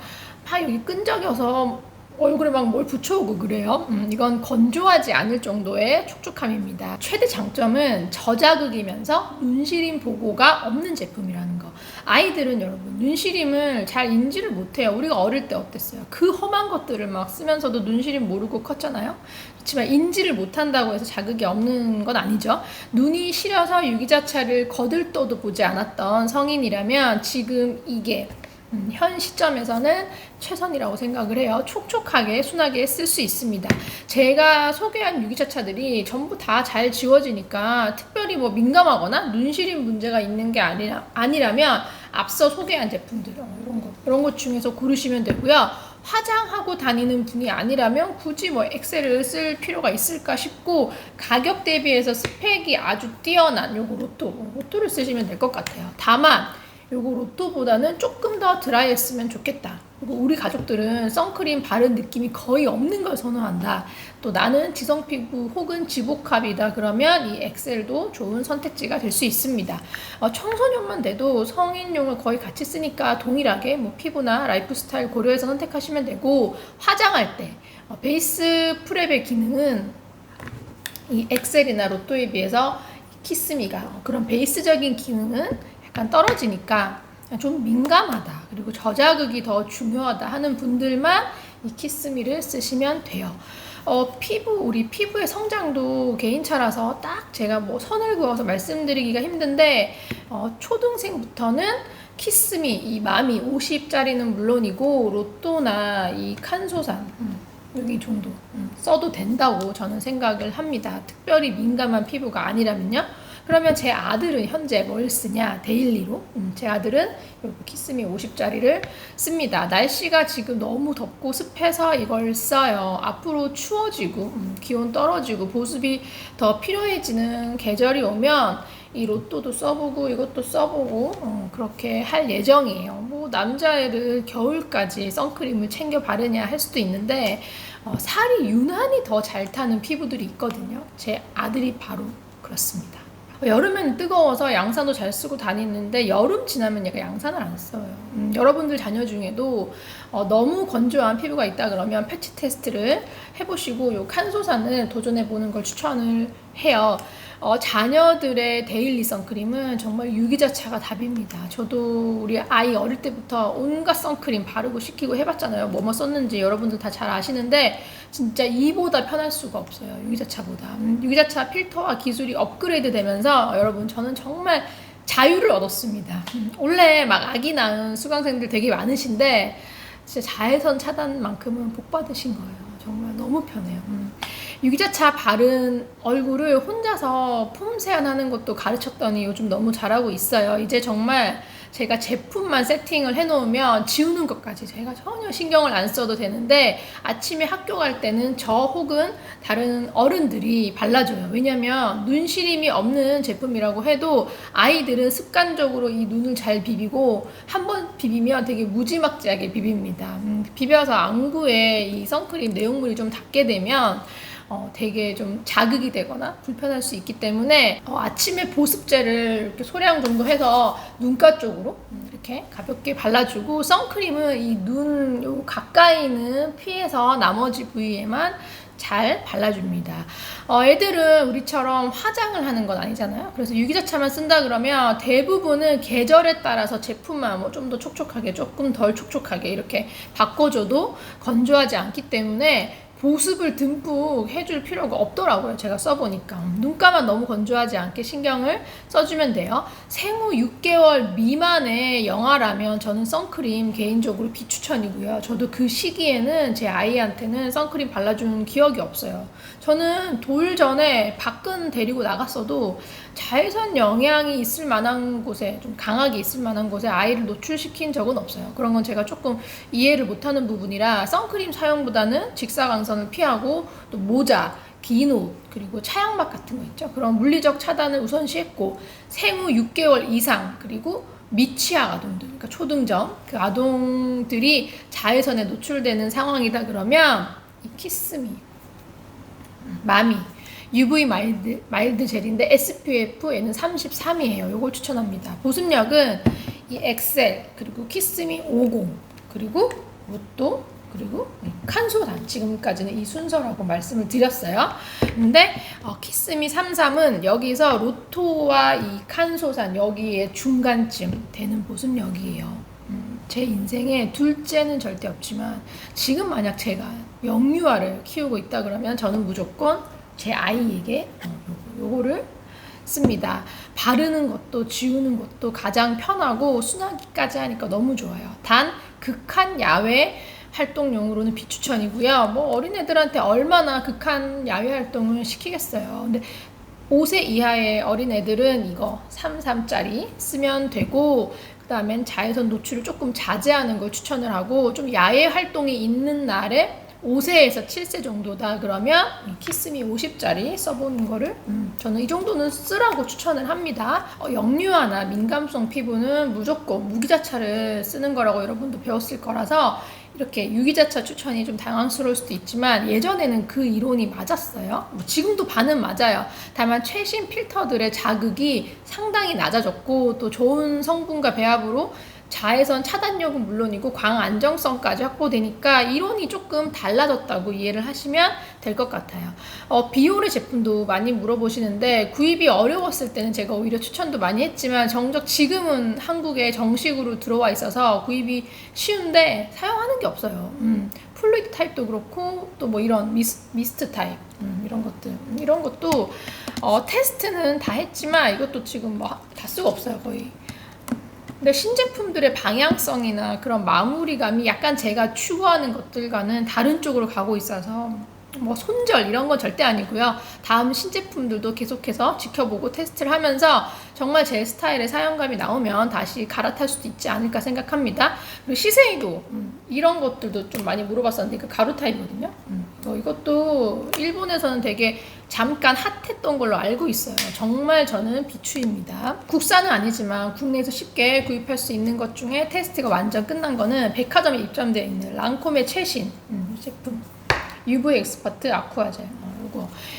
여기 끈적여서 얼굴에 막 뭘 붙여오고 그래요. 이건 건조하지 않을 정도의 촉촉함입니다. 최대 장점은 저자극이면서 눈시림 보고가 없는 제품이라는 거. 아이들은 여러분 눈시림을 잘 인지를 못해요. 우리가 어릴 때 어땠어요? 그 험한 것들을 막 쓰면서도 눈시림 모르고 컸잖아요. 그렇지만 인지를 못한다고 해서 자극이 없는 건 아니죠. 눈이 시려서 유기자차를 거들떠도 보지 않았던 성인이라면 지금 이게 현 시점에서는 최선이라고 생각을 해요. 촉촉하게 순하게 쓸 수 있습니다. 제가 소개한 유기자차들이 전부 다 잘 지워지니까 특별히 민감하거나 눈시림 문제가 있는 게 아니라면 앞서 소개한 제품들 이런 것 중에서 고르시면 되고요. 화장하고 다니는 분이 아니라면 굳이 엑셀을 쓸 필요가 있을까 싶고 가격 대비해서 스펙이 아주 뛰어난 요거 로또를 쓰시면 될 것 같아요. 다만 요거 로또보다는 조금 더 드라이했으면 좋겠다. 그리고 우리 가족들은 선크림 바른 느낌이 거의 없는 걸 선호한다. 또 나는 지성 피부 혹은 지복합이다. 그러면 이 엑셀도 좋은 선택지가 될 수 있습니다. 청소년만 돼도 성인용을 거의 같이 쓰니까 동일하게 피부나 라이프 스타일 고려해서 선택하시면 되고 화장할 때 베이스 프랩의 기능은 이 엑셀이나 로또에 비해서 키스미가 그런 베이스적인 기능은 약간 떨어지니까 좀 민감하다 그리고 저자극이 더 중요하다 하는 분들만 이 키스미를 쓰시면 돼요. 우리 피부의 성장도 개인차라서 딱 제가 선을 그어서 말씀드리기가 힘든데 초등생부터는 키스미, 이 마미 50짜리는 물론이고 로또나 이 칸소산 여기 정도 써도 된다고 저는 생각을 합니다. 특별히 민감한 피부가 아니라면요. 그러면 제 아들은 현재 뭘 쓰냐? 데일리로. 제 아들은 키스미 50짜리를 씁니다. 날씨가 지금 너무 덥고 습해서 이걸 써요. 앞으로 추워지고 기온 떨어지고 보습이 더 필요해지는 계절이 오면 이 로또도 써보고 이것도 써보고 그렇게 할 예정이에요. 뭐 남자애를 겨울까지 선크림을 챙겨 바르냐 할 수도 있는데 살이 유난히 더 잘 타는 피부들이 있거든요. 제 아들이 바로 그렇습니다. 여름에는 뜨거워서 양산도 잘 쓰고 다니는데 여름 지나면 얘가 양산을 안 써요. 여러분들 자녀 중에도 너무 건조한 피부가 있다 그러면 패치 테스트를 해보시고 요 칸소산을 도전해보는 걸 추천을 해요. 자녀들의 데일리 선크림은 정말 유기자차가 답입니다. 저도 우리 아이 어릴 때부터 온갖 선크림 바르고 시키고 해봤잖아요. 뭐뭐 썼는지 여러분들 다 잘 아시는데 진짜 이보다 편할 수가 없어요. 유기자차보다. 유기자차 필터와 기술이 업그레이드 되면서 여러분 저는 정말 자유를 얻었습니다. 원래 막 아기 낳은 수강생들 되게 많으신데 진짜 자외선 차단만큼은 복 받으신 거예요. 정말 너무 편해요. 유기자차 바른 얼굴을 혼자서 폼 세안하는 것도 가르쳤더니 요즘 너무 잘하고 있어요. 이제 정말 제가 제품만 세팅을 해놓으면 지우는 것까지 제가 전혀 신경을 안 써도 되는데 아침에 학교 갈 때는 저 혹은 다른 어른들이 발라줘요. 왜냐면 눈 시림이 없는 제품이라고 해도 아이들은 습관적으로 이 눈을 잘 비비고 한번 비비면 되게 무지막지하게 비빕니다. 비벼서 안구에 이 선크림 내용물이 좀 닿게 되면 되게 좀 자극이 되거나 불편할 수 있기 때문에 아침에 보습제를 이렇게 소량 정도 해서 눈가 쪽으로 이렇게 가볍게 발라주고 선크림은 이 눈 가까이는 피해서 나머지 부위에만 잘 발라줍니다. 애들은 우리처럼 화장을 하는 건 아니잖아요. 그래서 유기자차만 쓴다 그러면 대부분은 계절에 따라서 제품만 뭐 좀 더 촉촉하게 조금 덜 촉촉하게 이렇게 바꿔줘도 건조하지 않기 때문에 보습을 듬뿍 해줄 필요가 없더라고요. 제가 써보니까. 눈가만 너무 건조하지 않게 신경을 써주면 돼요. 생후 6개월 미만의 영아라면 저는 선크림 개인적으로 비추천이고요. 저도 그 시기에는 제 아이한테는 선크림 발라준 기억이 없어요. 저는 돌 전에 밖은 데리고 나갔어도 자외선 영향이 있을 만한 곳에 좀 강하게 있을 만한 곳에 아이를 노출시킨 적은 없어요. 그런 건 제가 조금 이해를 못하는 부분이라 선크림 사용보다는 직사광선을 피하고 또 모자, 긴 옷, 그리고 차양막 같은 거 있죠. 그런 물리적 차단을 우선시했고 생후 6개월 이상 그리고 미취학 아동들, 그러니까 초등점 그 아동들이 자외선에 노출되는 상황이다 그러면 이 키스미, 마미 UV 마일드 젤인데 SPF에는 33이에요. 이걸 추천합니다. 보습력은 이 엑셀 그리고 키스미 50 그리고 로또 그리고 칸소단 지금까지는 이 순서라고 말씀을 드렸어요. 근데 키스미 33은 여기서 로또와 이 칸소산 여기에 중간쯤 되는 보습력이에요. 제 인생에 둘째는 절대 없지만 지금 만약 제가 영유아를 키우고 있다 그러면 저는 무조건 제 아이에게 요거를 씁니다. 바르는 것도 지우는 것도 가장 편하고 순하기까지 하니까 너무 좋아요. 단 극한 야외 활동용으로는 비추천이고요. 뭐 어린애들한테 얼마나 극한 야외 활동을 시키겠어요. 근데 5세 이하의 어린애들은 이거 33짜리 쓰면 되고 그 다음엔 자외선 노출을 조금 자제하는 걸 추천을 하고 좀 야외 활동이 있는 날에 5세에서 7세 정도다 그러면 키스미 50짜리 써보는 거를 저는 이 정도는 쓰라고 추천을 합니다. 영유아나 민감성 피부는 무조건 무기자차를 쓰는 거라고 여러분도 배웠을 거라서 이렇게 유기자차 추천이 좀 당황스러울 수도 있지만 예전에는 그 이론이 맞았어요. 지금도 반은 맞아요. 다만 최신 필터들의 자극이 상당히 낮아졌고 또 좋은 성분과 배합으로 자외선 차단력은 물론이고 광안정성까지 확보되니까 이론이 조금 달라졌다고 이해를 하시면 될 것 같아요. 비오레 제품도 많이 물어보시는데 구입이 어려웠을 때는 제가 오히려 추천도 많이 했지만 정작 지금은 한국에 정식으로 들어와 있어서 구입이 쉬운데 사용하는 게 없어요. 플루이드 타입도 그렇고 또 뭐 이런 미스트 타입 이런 것들 이런 것도 테스트는 다 했지만 이것도 지금 뭐 다 쓰고 없어요 거의. 근데 신제품들의 방향성이나 그런 마무리감이 약간 제가 추구하는 것들과는 다른 쪽으로 가고 있어서 뭐 손절 이런 건 절대 아니고요. 다음 신제품들도 계속해서 지켜보고 테스트를 하면서 정말 제 스타일의 사용감이 나오면 다시 갈아탈 수도 있지 않을까 생각합니다. 그리고 시세이도 이런 것들도 좀 많이 물어봤었는데 그 가루 타입이거든요. 이것도 일본에서는 되게 잠깐 핫했던 걸로 알고 있어요. 정말 저는 비추입니다. 국산은 아니지만 국내에서 쉽게 구입할 수 있는 것 중에 테스트가 완전 끝난 거는 백화점에 입점되어 있는 랑콤의 최신 제품 UV 엑스퍼트 아쿠아젤.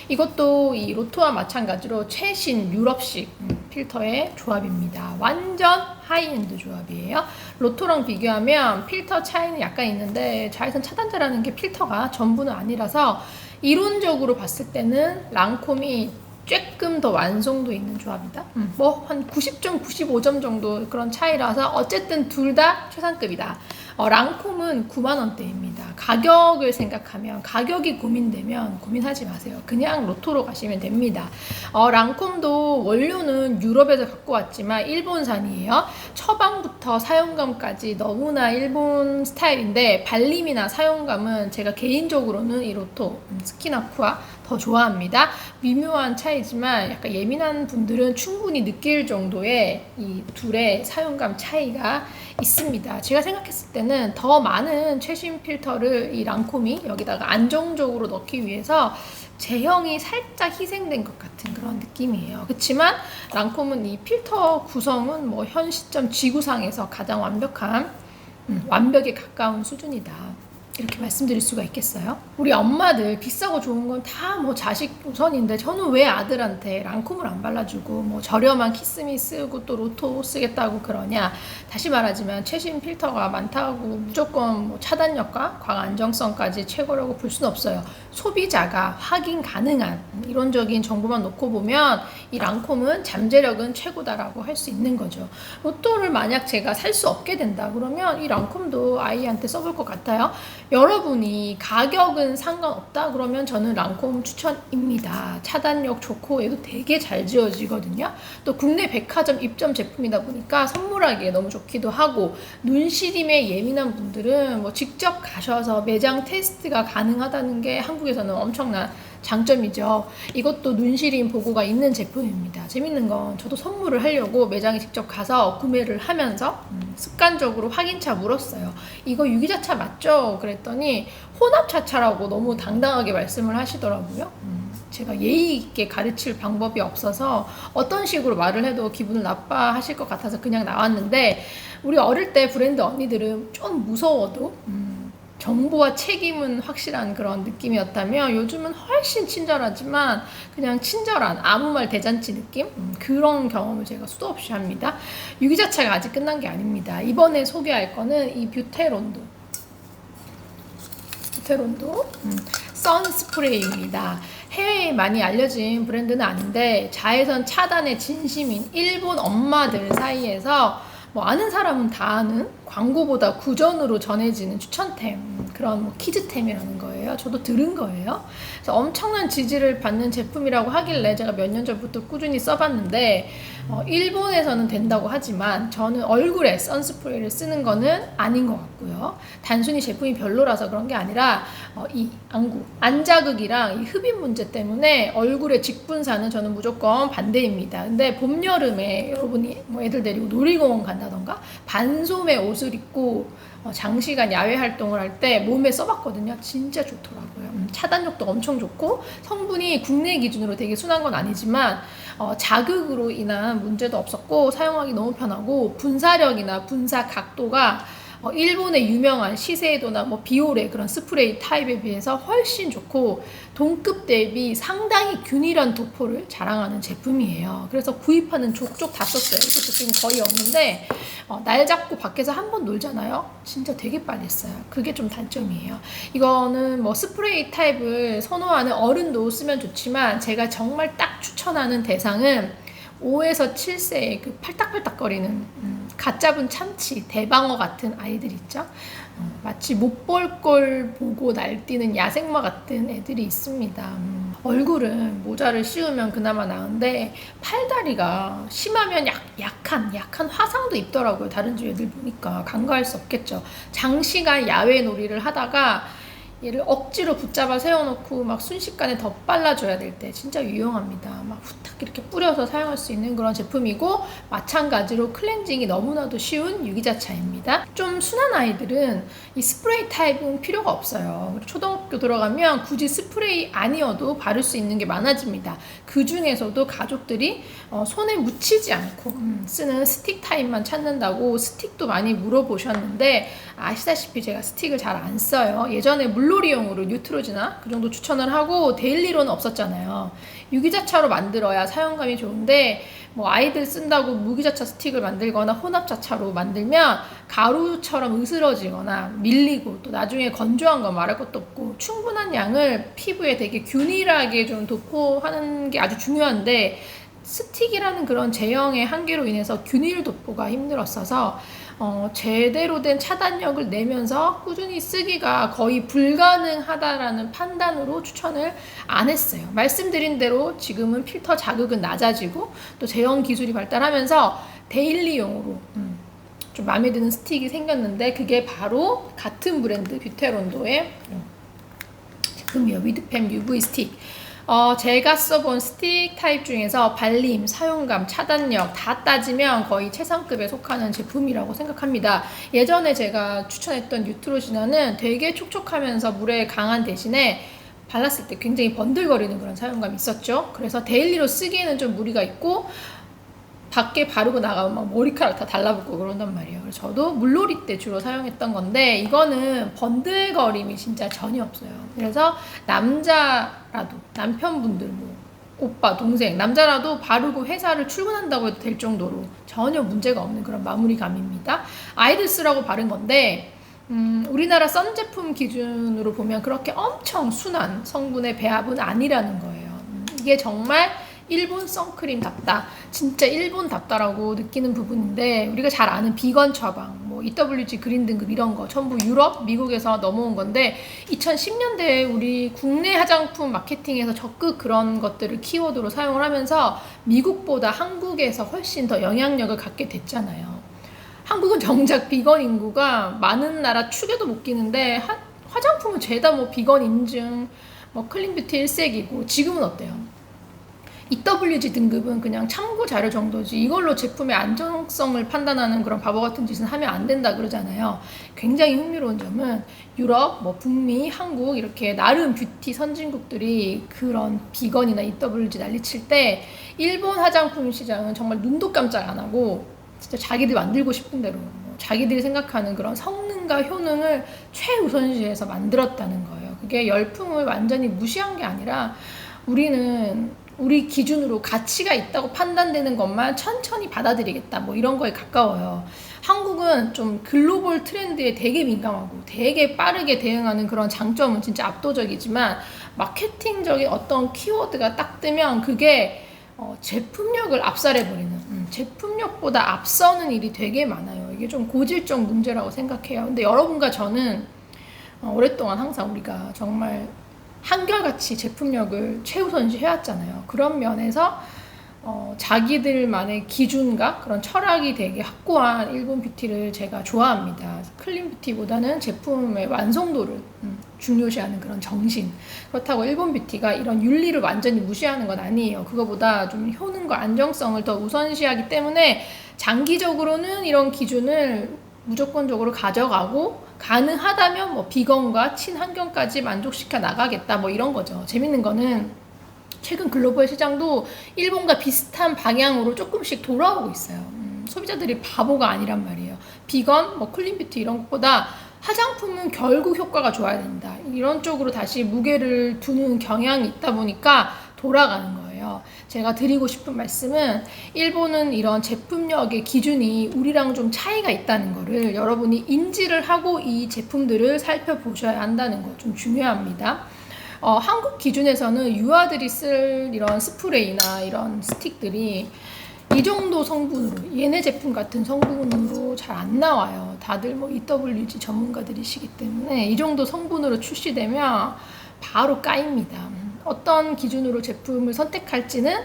이것도 이 로토와 마찬가지로 최신 유럽식 필터의 조합입니다. 완전 하이엔드 조합이에요. 로토랑 비교하면 필터 차이는 약간 있는데 자외선 차단제라는 게 필터가 전부는 아니라서 이론적으로 봤을 때는 랑콤이 조금 더 완성도 있는 조합이다. 뭐 한 90점, 95점 정도 그런 차이라서 어쨌든 둘 다 최상급이다. 랑콤은 9만원대입니다. 가격을 생각하면, 가격이 고민되면 고민하지 마세요. 그냥 로토로 가시면 됩니다. 랑콤도 원료는 유럽에서 갖고 왔지만 일본산이에요. 처방부터 사용감까지 너무나 일본 스타일인데 발림이나 사용감은 제가 개인적으로는 이 로토 스킨아쿠아 더 좋아합니다. 미묘한 차이지만 약간 예민한 분들은 충분히 느낄 정도의 이 둘의 사용감 차이가 있습니다. 제가 생각했을 때는 더 많은 최신 필터를 이 랑콤이 여기다가 안정적으로 넣기 위해서 제형이 살짝 희생된 것 같은 그런 느낌이에요. 그렇지만 랑콤은 이 필터 구성은 뭐 현 시점 지구상에서 가장 완벽한 완벽에 가까운 수준이다. 이렇게 말씀드릴 수가 있겠어요? 우리 엄마들 비싸고 좋은 건 다 뭐 자식 우선인데 저는 왜 아들한테 랑콤을 안 발라주고 뭐 저렴한 키스미 쓰고 또 로토 쓰겠다고 그러냐. 다시 말하지만 최신 필터가 많다고 무조건 뭐 차단력과 광안정성까지 최고라고 볼 수는 없어요. 소비자가 확인 가능한 이론적인 정보만 놓고 보면 이 랑콤은 잠재력은 최고다라고 할 수 있는 거죠. 로또를 만약 제가 살 수 없게 된다 그러면 이 랑콤도 아이한테 써볼 것 같아요. 여러분이 가격은 상관없다 그러면 저는 랑콤 추천입니다. 차단력 좋고 얘도 되게 잘 지워지거든요. 또 국내 백화점 입점 제품이다 보니까 선물하기에 너무 좋기도 하고 눈시림에 예민한 분들은 뭐 직접 가셔서 매장 테스트가 가능하다는 게 한국에서는 엄청난 장점이죠. 이것도 눈시림 보고가 있는 제품입니다. 재밌는 건 저도 선물을 하려고 매장에 직접 가서 구매를 하면서 습관적으로 확인차 물었어요. 이거 유기자차 맞죠? 그랬더니 혼합차차라고 너무 당당하게 말씀을 하시더라고요. 제가 예의 있게 가르칠 방법이 없어서 어떤 식으로 말을 해도 기분을 나빠하실 것 같아서 그냥 나왔는데 우리 어릴 때 브랜드 언니들은 좀 무서워도 정보와 책임은 확실한 그런 느낌이었다면 요즘은 훨씬 친절하지만 그냥 친절한 아무 말 대잔치 느낌? 그런 경험을 제가 수도 없이 합니다. 유기자차가 아직 끝난 게 아닙니다. 이번에 소개할 거는 이 뷰테론도 선스프레이입니다. 해외에 많이 알려진 브랜드는 아닌데 자외선 차단의 진심인 일본 엄마들 사이에서 뭐 아는 사람은 다 아는 광고보다 구전으로 전해지는 추천템 그런 뭐 키즈템이라는 거예요. 저도 들은 거예요. 그래서 엄청난 지지를 받는 제품이라고 하길래 제가 몇 년 전부터 꾸준히 써봤는데 일본에서는 된다고 하지만 저는 얼굴에 선스프레이를 쓰는 거는 아닌 것 같고요. 단순히 제품이 별로라서 그런 게 아니라 이 안자극이랑 이 흡입 문제 때문에 얼굴에 직분사는 저는 무조건 반대입니다. 근데 봄 여름에 여러분이 뭐 애들 데리고 놀이공원 간다던가 반소매 옷을 입고 장시간 야외 활동을 할 때 몸에 써봤거든요. 진짜 좋더라고요. 차단력도 엄청 좋고 성분이 국내 기준으로 되게 순한 건 아니지만 자극으로 인한 문제도 없었고 사용하기 너무 편하고 분사력이나 분사 각도가 일본의 유명한 시세이도나 뭐 비올의 그런 스프레이 타입에 비해서 훨씬 좋고 동급 대비 상당히 균일한 도포를 자랑하는 제품이에요. 그래서 구입하는 족족 다 썼어요. 이것도 지금 거의 없는데 날 잡고 밖에서 한번 놀잖아요. 진짜 되게 빨리 써요. 그게 좀 단점이에요. 이거는 뭐 스프레이 타입을 선호하는 어른도 쓰면 좋지만 제가 정말 딱 추천하는 대상은 5에서 7세의 그 팔딱팔딱거리는 갓 잡은 참치, 대방어 같은 아이들 있죠? 마치 못 볼 걸 보고 날뛰는 야생마 같은 애들이 있습니다. 얼굴은 모자를 씌우면 그나마 나은데 팔다리가 심하면 약한 화상도 입더라고요. 다른 집 애들 보니까 간과할 수 없겠죠. 장시간 야외 놀이를 하다가 얘를 억지로 붙잡아 세워놓고 막 순식간에 더 빨라져야 될 때 진짜 유용합니다. 막 후딱 이렇게 뿌려서 사용할 수 있는 그런 제품이고, 마찬가지로 클렌징이 너무나도 쉬운 유기자차입니다. 좀 순한 아이들은 이 스프레이 타입은 필요가 없어요. 초등학교 들어가면 굳이 스프레이 아니어도 바를 수 있는 게 많아집니다. 그 중에서도 가족들이 손에 묻히지 않고 쓰는 스틱 타입만 찾는다고 스틱도 많이 물어보셨는데, 아시다시피 제가 스틱을 잘 안 써요. 예전에 물놀이용으로 뉴트로지나 그 정도 추천을 하고 데일리로는 없었잖아요. 유기자차로 만들어야 사용감이 좋은데, 뭐 아이들 쓴다고 무기자차 스틱을 만들거나 혼합자차로 만들면 가루처럼 으스러지거나 밀리고, 또 나중에 건조한 거 말할 것도 없고, 충분한 양을 피부에 되게 균일하게 좀 도포하는 게 아주 중요한데, 스틱이라는 그런 제형의 한계로 인해서 균일 도포가 힘들었어서 제대로 된 차단력을 내면서 꾸준히 쓰기가 거의 불가능하다라는 판단으로 추천을 안 했어요. 말씀드린 대로 지금은 필터 자극은 낮아지고 또 제형 기술이 발달하면서 데일리용으로 좀 마음에 드는 스틱이 생겼는데, 그게 바로 같은 브랜드 뷰테론도의 제품이에요. 위드팸 UV 스틱. 제가 써본 스틱 타입 중에서 발림, 사용감, 차단력 다 따지면 거의 최상급에 속하는 제품이라고 생각합니다. 예전에 제가 추천했던 뉴트로지나는 되게 촉촉하면서 물에 강한 대신에 발랐을 때 굉장히 번들거리는 그런 사용감이 있었죠. 그래서 데일리로 쓰기에는 좀 무리가 있고, 밖에 바르고 나가면 막 머리카락 다 달라붙고 그런단 말이에요. 그래서 저도 물놀이 때 주로 사용했던 건데, 이거는 번들거림이 진짜 전혀 없어요. 그래서 남자라도, 남편분들, 뭐 오빠, 동생, 남자라도 바르고 회사를 출근한다고 해도 될 정도로 전혀 문제가 없는 그런 마무리감입니다. 아이들 쓰라고 바른 건데, 우리나라 선 제품 기준으로 보면 그렇게 엄청 순한 성분의 배합은 아니라는 거예요. 이게 정말 일본 선크림답다, 진짜 일본답다라고 느끼는 부분인데, 우리가 잘 아는 비건 처방, 뭐 EWG 그린 등급 이런 거 전부 유럽, 미국에서 넘어온 건데, 2010년대에 우리 국내 화장품 마케팅에서 적극 그런 것들을 키워드로 사용을 하면서 미국보다 한국에서 훨씬 더 영향력을 갖게 됐잖아요. 한국은 정작 비건 인구가 많은 나라 축에도 못 끼는데, 화장품은 죄다 뭐 비건 인증, 뭐 클린뷰티 일색이고, 지금은 어때요? EWG 등급은 그냥 참고 자료 정도지, 이걸로 제품의 안정성을 판단하는 그런 바보 같은 짓은 하면 안 된다 그러잖아요. 굉장히 흥미로운 점은 유럽, 뭐 북미, 한국 이렇게 나름 뷰티 선진국들이 그런 비건이나 EWG 난리칠 때, 일본 화장품 시장은 정말 눈도 깜짝 안 하고 진짜 자기들 만들고 싶은 대로 자기들이 생각하는 그런 성능과 효능을 최우선시해서 만들었다는 거예요. 그게 열풍을 완전히 무시한 게 아니라, 우리는 우리 기준으로 가치가 있다고 판단되는 것만 천천히 받아들이겠다, 뭐 이런 거에 가까워요. 한국은 좀 글로벌 트렌드에 되게 민감하고 되게 빠르게 대응하는 그런 장점은 진짜 압도적이지만, 마케팅적인 어떤 키워드가 딱 뜨면 그게 제품력을 압살해버리는, 제품력보다 앞서는 일이 되게 많아요. 이게 좀 고질적 문제라고 생각해요. 근데 여러분과 저는 오랫동안 항상 우리가 정말 한결같이 제품력을 최우선시 해왔잖아요. 그런 면에서 자기들만의 기준과 그런 철학이 되게 확고한 일본 뷰티를 제가 좋아합니다. 클린 뷰티보다는 제품의 완성도를 중요시하는 그런 정신. 그렇다고 일본 뷰티가 이런 윤리를 완전히 무시하는 건 아니에요. 그거보다 좀 효능과 안정성을 더 우선시하기 때문에 장기적으로는 이런 기준을 무조건적으로 가져가고, 가능하다면 뭐 비건과 친환경까지 만족시켜 나가겠다, 뭐 이런 거죠. 재밌는 거는 최근 글로벌 시장도 일본과 비슷한 방향으로 조금씩 돌아오고 있어요. 소비자들이 바보가 아니란 말이에요. 비건, 뭐 클린뷰티 이런 것보다 화장품은 결국 효과가 좋아야 된다, 이런 쪽으로 다시 무게를 두는 경향이 있다 보니까 돌아가는 거예요. 제가 드리고 싶은 말씀은, 일본은 이런 제품력의 기준이 우리랑 좀 차이가 있다는 거를 여러분이 인지를 하고 이 제품들을 살펴보셔야 한다는 거 좀 중요합니다. 한국 기준에서는 유아들이 쓸 이런 스프레이나 이런 스틱들이 이 정도 성분으로, 얘네 제품 같은 성분으로 잘 안 나와요. 다들 뭐 EWG 전문가들이시기 때문에 이 정도 성분으로 출시되면 바로 까입니다. 어떤 기준으로 제품을 선택할지는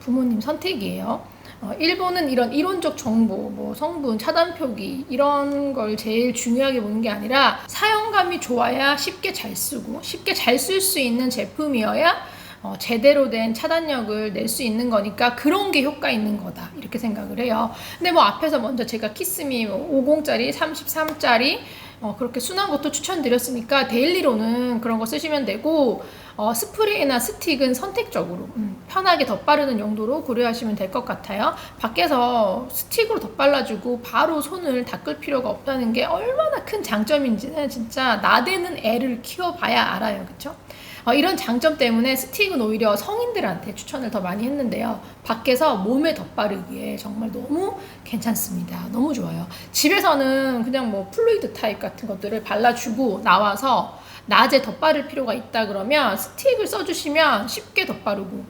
부모님 선택이에요. 일본은 이런 이론적 정보, 뭐 성분, 차단 표기 이런 걸 제일 중요하게 보는 게 아니라, 사용감이 좋아야 쉽게 잘 쓰고 쉽게 잘 쓸 수 있는 제품이어야 제대로 된 차단력을 낼 수 있는 거니까 그런 게 효과 있는 거다 이렇게 생각을 해요. 근데 뭐 앞에서 먼저 제가 키스미 50짜리 33짜리 그렇게 순한 것도 추천드렸으니까 데일리로는 그런 거 쓰시면 되고 스프레이나 스틱은 선택적으로 편하게 덧바르는 용도로 고려하시면 될 것 같아요. 밖에서 스틱으로 덧발라주고 바로 손을 닦을 필요가 없다는 게 얼마나 큰 장점인지는 진짜 나대는 애를 키워봐야 알아요. 그쵸? 이런 장점 때문에 스틱은 오히려 성인들한테 추천을 더 많이 했는데요. 밖에서 몸에 덧바르기에 정말 너무 괜찮습니다. 너무 좋아요. 집에서는 그냥 뭐 플루이드 타입 같은 것들을 발라주고 나와서 낮에 덧바를 필요가 있다 그러면 스틱을 써주시면 쉽게 덧바르고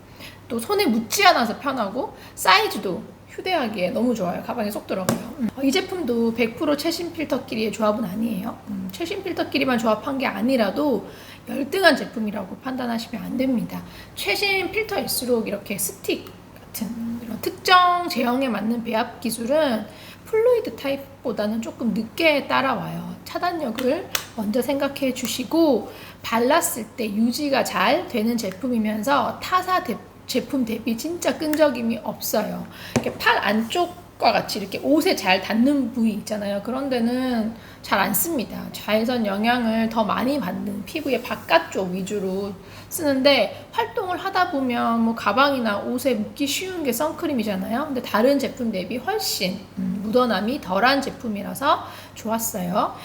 또 손에 묻지 않아서 편하고 사이즈도 휴대하기에 너무 좋아요. 가방에 쏙 들어가요. 이 제품도 100% 최신 필터끼리의 조합은 아니에요. 최신 필터끼리만 조합한 게 아니라도 열등한 제품이라고 판단하시면 안 됩니다. 최신 필터일수록 이렇게 스틱 같은 이런 특정 제형에 맞는 배합 기술은 플루이드 타입보다는 조금 늦게 따라와요. 차단력을 먼저 생각해 주시고 발랐을 때 유지가 잘 되는 제품이면서 타사 제품 대비 진짜 끈적임이 없어요. 이렇게 팔 안쪽과 같이 이렇게 옷에 잘 닿는 부위 있잖아요. 그런 데는 잘 안 씁니다. 자외선 영향을 더 많이 받는 피부의 바깥쪽 위주로 쓰는데 활동을 하다 보면 뭐 가방이나 옷에 묻기 쉬운 게 선크림이잖아요. 근데 다른 제품 대비 훨씬 묻어남이 덜한 제품이라서 좋았어요.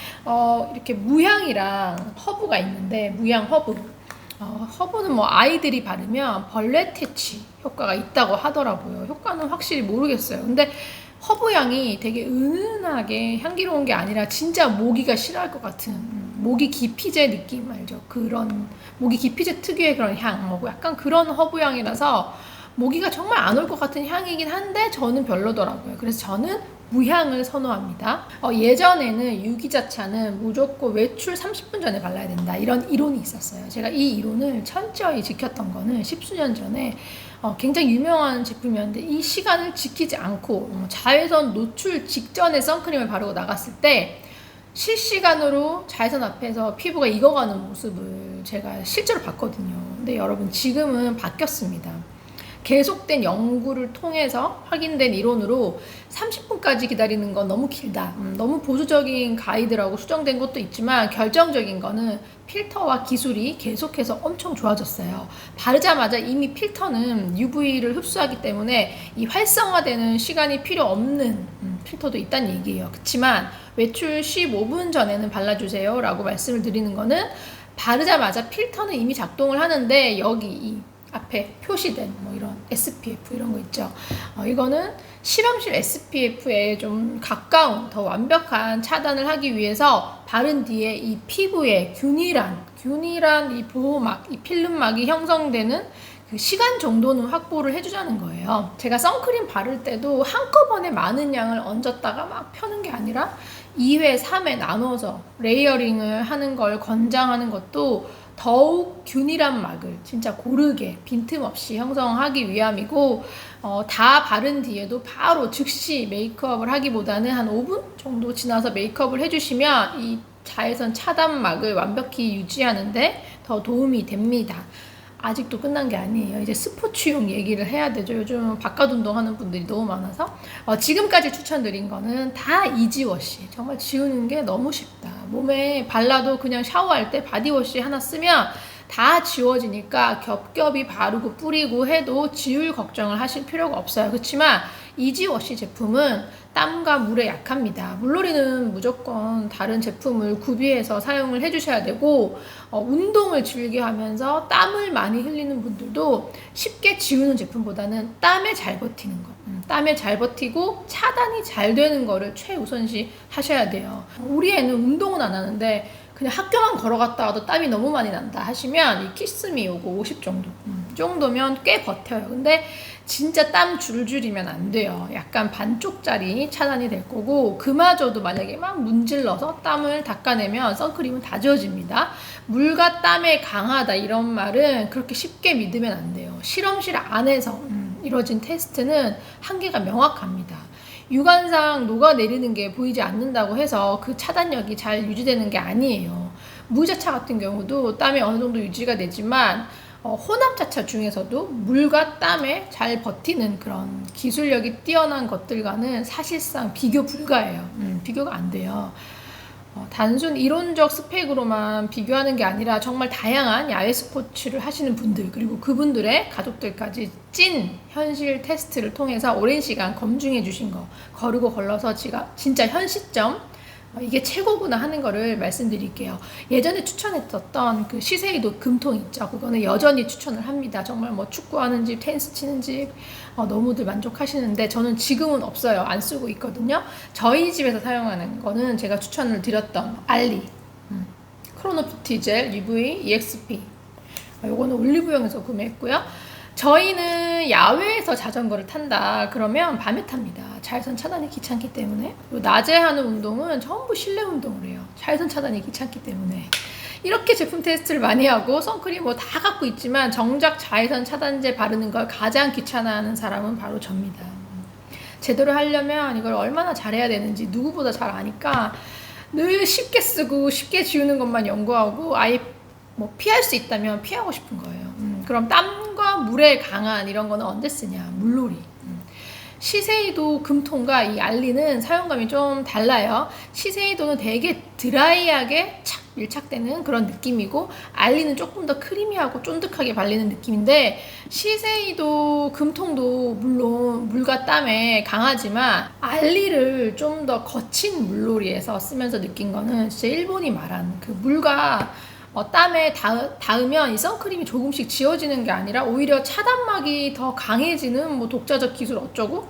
이렇게 무향이랑 허브가 있는데 무향 허브 허브는 뭐 아이들이 바르면 벌레 퇴치 효과가 있다고 하더라고요. 효과는 확실히 모르겠어요. 근데 허브 향이 되게 은은하게 향기로운 게 아니라 진짜 모기가 싫어할 것 같은 모기 기피제 느낌 알죠? 그런 모기 기피제 특유의 그런 향, 뭐 약간 그런 허브 향이라서 모기가 정말 안 올 것 같은 향이긴 한데 저는 별로더라고요. 그래서 저는 무향을 선호합니다. 예전에는 유기자차는 무조건 외출 30분 전에 발라야 된다 이런 이론이 있었어요. 제가 이 이론을 철저히 지켰던 거는 10수년 전에 굉장히 유명한 제품이었는데 이 시간을 지키지 않고 자외선 노출 직전에 선크림을 바르고 나갔을 때 실시간으로 자외선 앞에서 피부가 익어가는 모습을 제가 실제로 봤거든요. 근데 여러분 지금은 바뀌었습니다. 계속된 연구를 통해서 확인된 이론으로 30분까지 기다리는 건 너무 길다. 너무 보수적인 가이드라고 수정된 것도 있지만 결정적인 거는 필터와 기술이 계속해서 엄청 좋아졌어요. 바르자마자 이미 필터는 UV를 흡수하기 때문에 이 활성화되는 시간이 필요 없는 필터도 있다는 얘기예요. 그렇지만 외출 15분 전에는 발라주세요 라고 말씀을 드리는 거는 바르자마자 필터는 이미 작동을 하는데 여기 이 앞에 표시된 뭐 이런 SPF 이런 거 있죠. 이거는 실험실 SPF에 좀 가까운 더 완벽한 차단을 하기 위해서 바른 뒤에 이 피부에 균일한 이 보호막, 이 필름막이 형성되는 그 시간 정도는 확보를 해주자는 거예요. 제가 선크림 바를 때도 한꺼번에 많은 양을 얹었다가 막 펴는 게 아니라 2회, 3회 나눠서 레이어링을 하는 걸 권장하는 것도 더욱 균일한 막을 진짜 고르게 빈틈없이 형성하기 위함이고 다 바른 뒤에도 바로 즉시 메이크업을 하기보다는 한 5분 정도 지나서 메이크업을 해주시면 이 자외선 차단막을 완벽히 유지하는데 더 도움이 됩니다. 아직도 끝난 게 아니에요. 이제 스포츠용 얘기를 해야 되죠. 요즘 바깥 운동하는 분들이 너무 많아서 지금까지 추천드린 거는 다 이지워시. 정말 지우는 게 너무 쉽다. 몸에 발라도 그냥 샤워할 때 바디워시 하나 쓰면 다 지워지니까 겹겹이 바르고 뿌리고 해도 지울 걱정을 하실 필요가 없어요. 그렇지만 이지워시 제품은 땀과 물에 약합니다. 물놀이는 무조건 다른 제품을 구비해서 사용을 해주셔야 되고 운동을 즐겨 하면서 땀을 많이 흘리는 분들도 쉽게 지우는 제품보다는 땀에 잘 버티는 거 땀에 잘 버티고 차단이 잘 되는 거를 최우선시 하셔야 돼요. 우리 애는 운동은 안 하는데 그냥 학교만 걸어갔다 와도 땀이 너무 많이 난다 하시면 이 키스미 요거 50 정도면 꽤 버텨요. 근데 진짜 땀 줄줄이면 안 돼요. 약간 반쪽짜리 차단이 될 거고 그마저도 만약에 막 문질러서 땀을 닦아내면 선크림은 다 지워집니다. 물과 땀에 강하다 이런 말은 그렇게 쉽게 믿으면 안 돼요. 실험실 안에서 이루어진 테스트는 한계가 명확합니다. 육안상 녹아내리는 게 보이지 않는다고 해서 그 차단력이 잘 유지되는 게 아니에요. 무자차 같은 경우도 땀이 어느 정도 유지가 되지만 혼합자차 중에서도 물과 땀에 잘 버티는 그런 기술력이 뛰어난 것들과는 사실상 비교 불가해요. 비교가 안 돼요. 단순 이론적 스펙으로만 비교하는 게 아니라 정말 다양한 야외 스포츠를 하시는 분들, 그리고 그분들의 가족들까지 찐 현실 테스트를 통해서 오랜 시간 검증해 주신 거, 거르고 걸러서 제가 진짜 현 시점 이게 최고구나 하는 거를 말씀드릴게요. 예전에 추천했었던 그 시세이도 금통 있죠. 그거는 여전히 추천을 합니다. 정말 뭐 축구하는 집, 테니스 치는 집 너무들 만족하시는데 저는 지금은 없어요. 안 쓰고 있거든요. 저희 집에서 사용하는 거는 제가 추천을 드렸던 알리 크로노피티 젤 UV EXP, 요거는 올리브영에서 구매했고요. 저희는 야외에서 자전거를 탄다 그러면 밤에 탑니다. 자외선 차단이 귀찮기 때문에. 낮에 하는 운동은 전부 실내 운동을 해요. 자외선 차단이 귀찮기 때문에. 이렇게 제품 테스트를 많이 하고 선크림 뭐 다 갖고 있지만 정작 자외선 차단제 바르는 걸 가장 귀찮아하는 사람은 바로 접니다. 제대로 하려면 이걸 얼마나 잘해야 되는지 누구보다 잘 아니까 늘 쉽게 쓰고 쉽게 지우는 것만 연구하고 아예 뭐 피할 수 있다면 피하고 싶은 거예요. 그럼 땀과 물에 강한 이런 거는 언제 쓰냐? 물놀이. 시세이도 금통과 이 알리는 사용감이 좀 달라요. 시세이도는 되게 드라이하게 착 밀착되는 그런 느낌이고, 알리는 조금 더 크리미하고 쫀득하게 발리는 느낌인데, 시세이도 금통도 물론 물과 땀에 강하지만 알리를 좀 더 거친 물놀이에서 쓰면서 느낀 거는 진짜 일본이 말한 그 물과 땀에 닿으면 이 선크림이 조금씩 지워지는 게 아니라 오히려 차단막이 더 강해지는 뭐 독자적 기술 어쩌고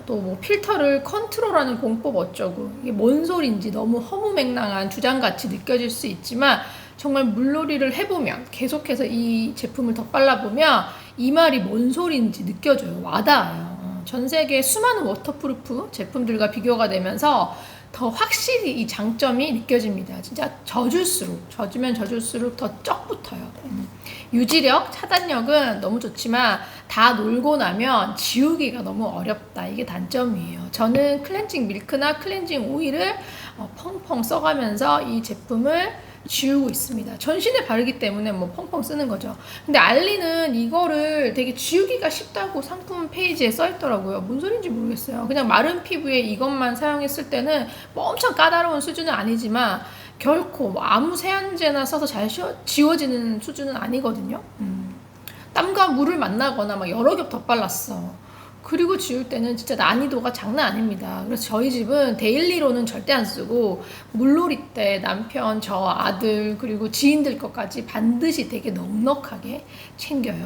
또 뭐 필터를 컨트롤하는 공법 어쩌고, 이게 뭔 소린지 너무 허무맹랑한 주장같이 느껴질 수 있지만 정말 물놀이를 해보면, 계속해서 이 제품을 덧발라보면 이 말이 뭔 소린지 느껴져요. 와닿아요. 전 세계 수많은 워터프루프 제품들과 비교가 되면서 더 확실히 이 장점이 느껴집니다. 진짜 젖으면 젖을수록 더 쩍 붙어요. 유지력, 차단력은 너무 좋지만 다 놀고 나면 지우기가 너무 어렵다. 이게 단점이에요. 저는 클렌징 밀크나 클렌징 오일을 펑펑 써가면서 이 제품을 지우고 있습니다. 전신에 바르기 때문에 뭐 펑펑 쓰는 거죠. 근데 알리는 이거를 되게 지우기가 쉽다고 상품 페이지에 써있더라고요. 뭔 소린지 모르겠어요. 그냥 마른 피부에 이것만 사용했을 때는 뭐 엄청 까다로운 수준은 아니지만 결코 뭐 아무 세안제나 써서 잘 지워지는 수준은 아니거든요. 땀과 물을 만나거나 막 여러 겹 덧발랐어. 그리고 지울 때는 진짜 난이도가 장난 아닙니다. 그래서 저희 집은 데일리로는 절대 안 쓰고 물놀이 때 남편, 저 아들 그리고 지인들 것까지 반드시 되게 넉넉하게 챙겨요.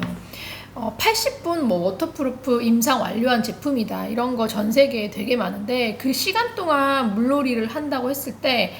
80분 뭐 워터프루프 임상 완료한 제품이다. 이런 거 전 세계에 되게 많은데 그 시간 동안 물놀이를 한다고 했을 때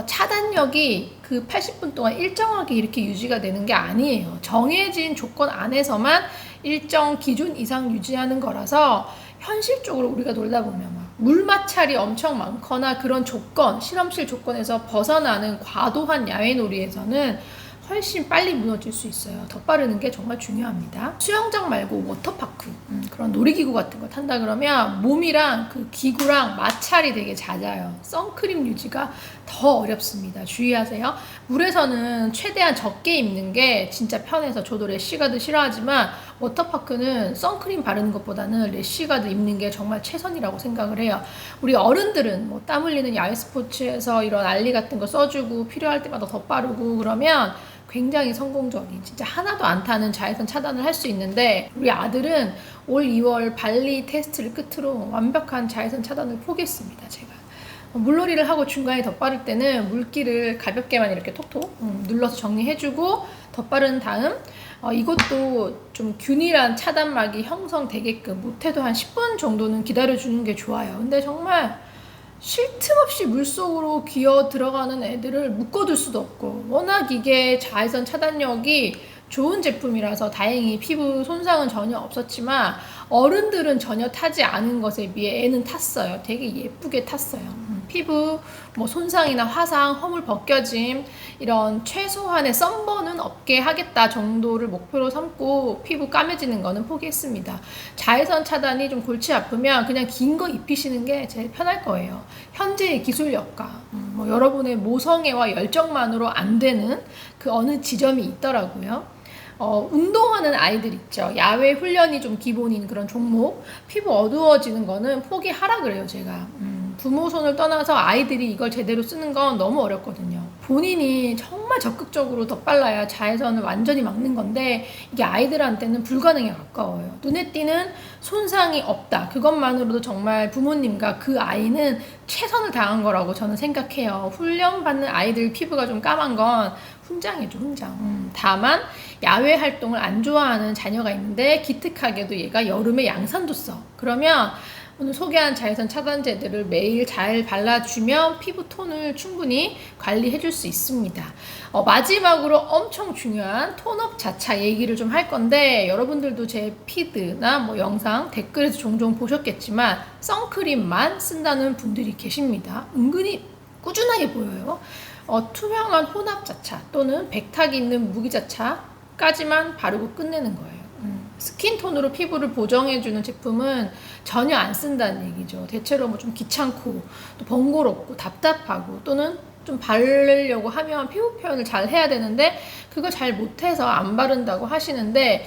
차단력이 그 80분 동안 일정하게 이렇게 유지가 되는 게 아니에요. 정해진 조건 안에서만 일정 기준 이상 유지하는 거라서 현실적으로 우리가 놀다 보면 막 물 마찰이 엄청 많거나 그런 조건, 실험실 조건에서 벗어나는 과도한 야외 놀이에서는 훨씬 빨리 무너질 수 있어요. 덧바르는 게 정말 중요합니다. 수영장 말고 워터파크, 그런 놀이기구 같은 거 탄다 그러면 몸이랑 그 기구랑 마찰이 되게 잦아요. 선크림 유지가 더 어렵습니다. 주의하세요. 물에서는 최대한 적게 입는 게 진짜 편해서 저도 래쉬가드 싫어하지만 워터파크는 선크림 바르는 것보다는 래쉬가드 입는 게 정말 최선이라고 생각을 해요. 우리 어른들은 뭐 땀 흘리는 야외 스포츠에서 이런 알리 같은 거 써주고 필요할 때마다 덧바르고 그러면 굉장히 성공적인, 진짜 하나도 안 타는 자외선 차단을 할 수 있는데, 우리 아들은 올 2월 발리 테스트를 끝으로 완벽한 자외선 차단을 포기했습니다. 제가 물놀이를 하고 중간에 덧바를 때는 물기를 가볍게만 이렇게 톡톡 눌러서 정리해주고 덧바른 다음 이것도 좀 균일한 차단막이 형성되게끔 못해도 한 10분 정도는 기다려주는 게 좋아요. 근데 정말 쉴 틈 없이 물속으로 기어 들어가는 애들을 묶어둘 수도 없고, 워낙 이게 자외선 차단력이 좋은 제품이라서 다행히 피부 손상은 전혀 없었지만 어른들은 전혀 타지 않은 것에 비해 애는 탔어요. 되게 예쁘게 탔어요. 피부 뭐 손상이나 화상, 허물 벗겨짐 이런 최소한의 썬번은 없게 하겠다 정도를 목표로 삼고 피부 까매지는 거는 포기했습니다. 자외선 차단이 좀 골치 아프면 그냥 긴 거 입히시는 게 제일 편할 거예요. 현재의 기술력과 뭐 여러분의 모성애와 열정만으로 안 되는 그 어느 지점이 있더라고요. 운동하는 아이들 있죠. 야외 훈련이 좀 기본인 그런 종목. 피부 어두워지는 거는 포기하라 그래요, 제가. 부모 손을 떠나서 아이들이 이걸 제대로 쓰는 건 너무 어렵거든요. 본인이 정말 적극적으로 덧발라야 자외선을 완전히 막는 건데 이게 아이들한테는 불가능에 가까워요. 눈에 띄는 손상이 없다. 그것만으로도 정말 부모님과 그 아이는 최선을 다한 거라고 저는 생각해요. 훈련받는 아이들 피부가 좀 까만 건 훈장이죠, 훈장. 다만 야외 활동을 안 좋아하는 자녀가 있는데 기특하게도 얘가 여름에 양산도 써. 그러면 오늘 소개한 자외선 차단제들을 매일 잘 발라주면 피부 톤을 충분히 관리해 줄 수 있습니다. 마지막으로 엄청 중요한 톤업 자차 얘기를 좀 할 건데 여러분들도 제 피드나 뭐 영상 댓글에서 종종 보셨겠지만 선크림만 쓴다는 분들이 계십니다. 은근히 꾸준하게 보여요. 투명한 혼합 자차 또는 백탁이 있는 무기 자차까지만 바르고 끝내는 거예요. 스킨톤으로 피부를 보정해주는 제품은 전혀 안 쓴다는 얘기죠. 대체로 뭐 좀 귀찮고 또 번거롭고 답답하고 또는 좀 바르려고 하면 피부 표현을 잘 해야 되는데 그걸 잘 못해서 안 바른다고 하시는데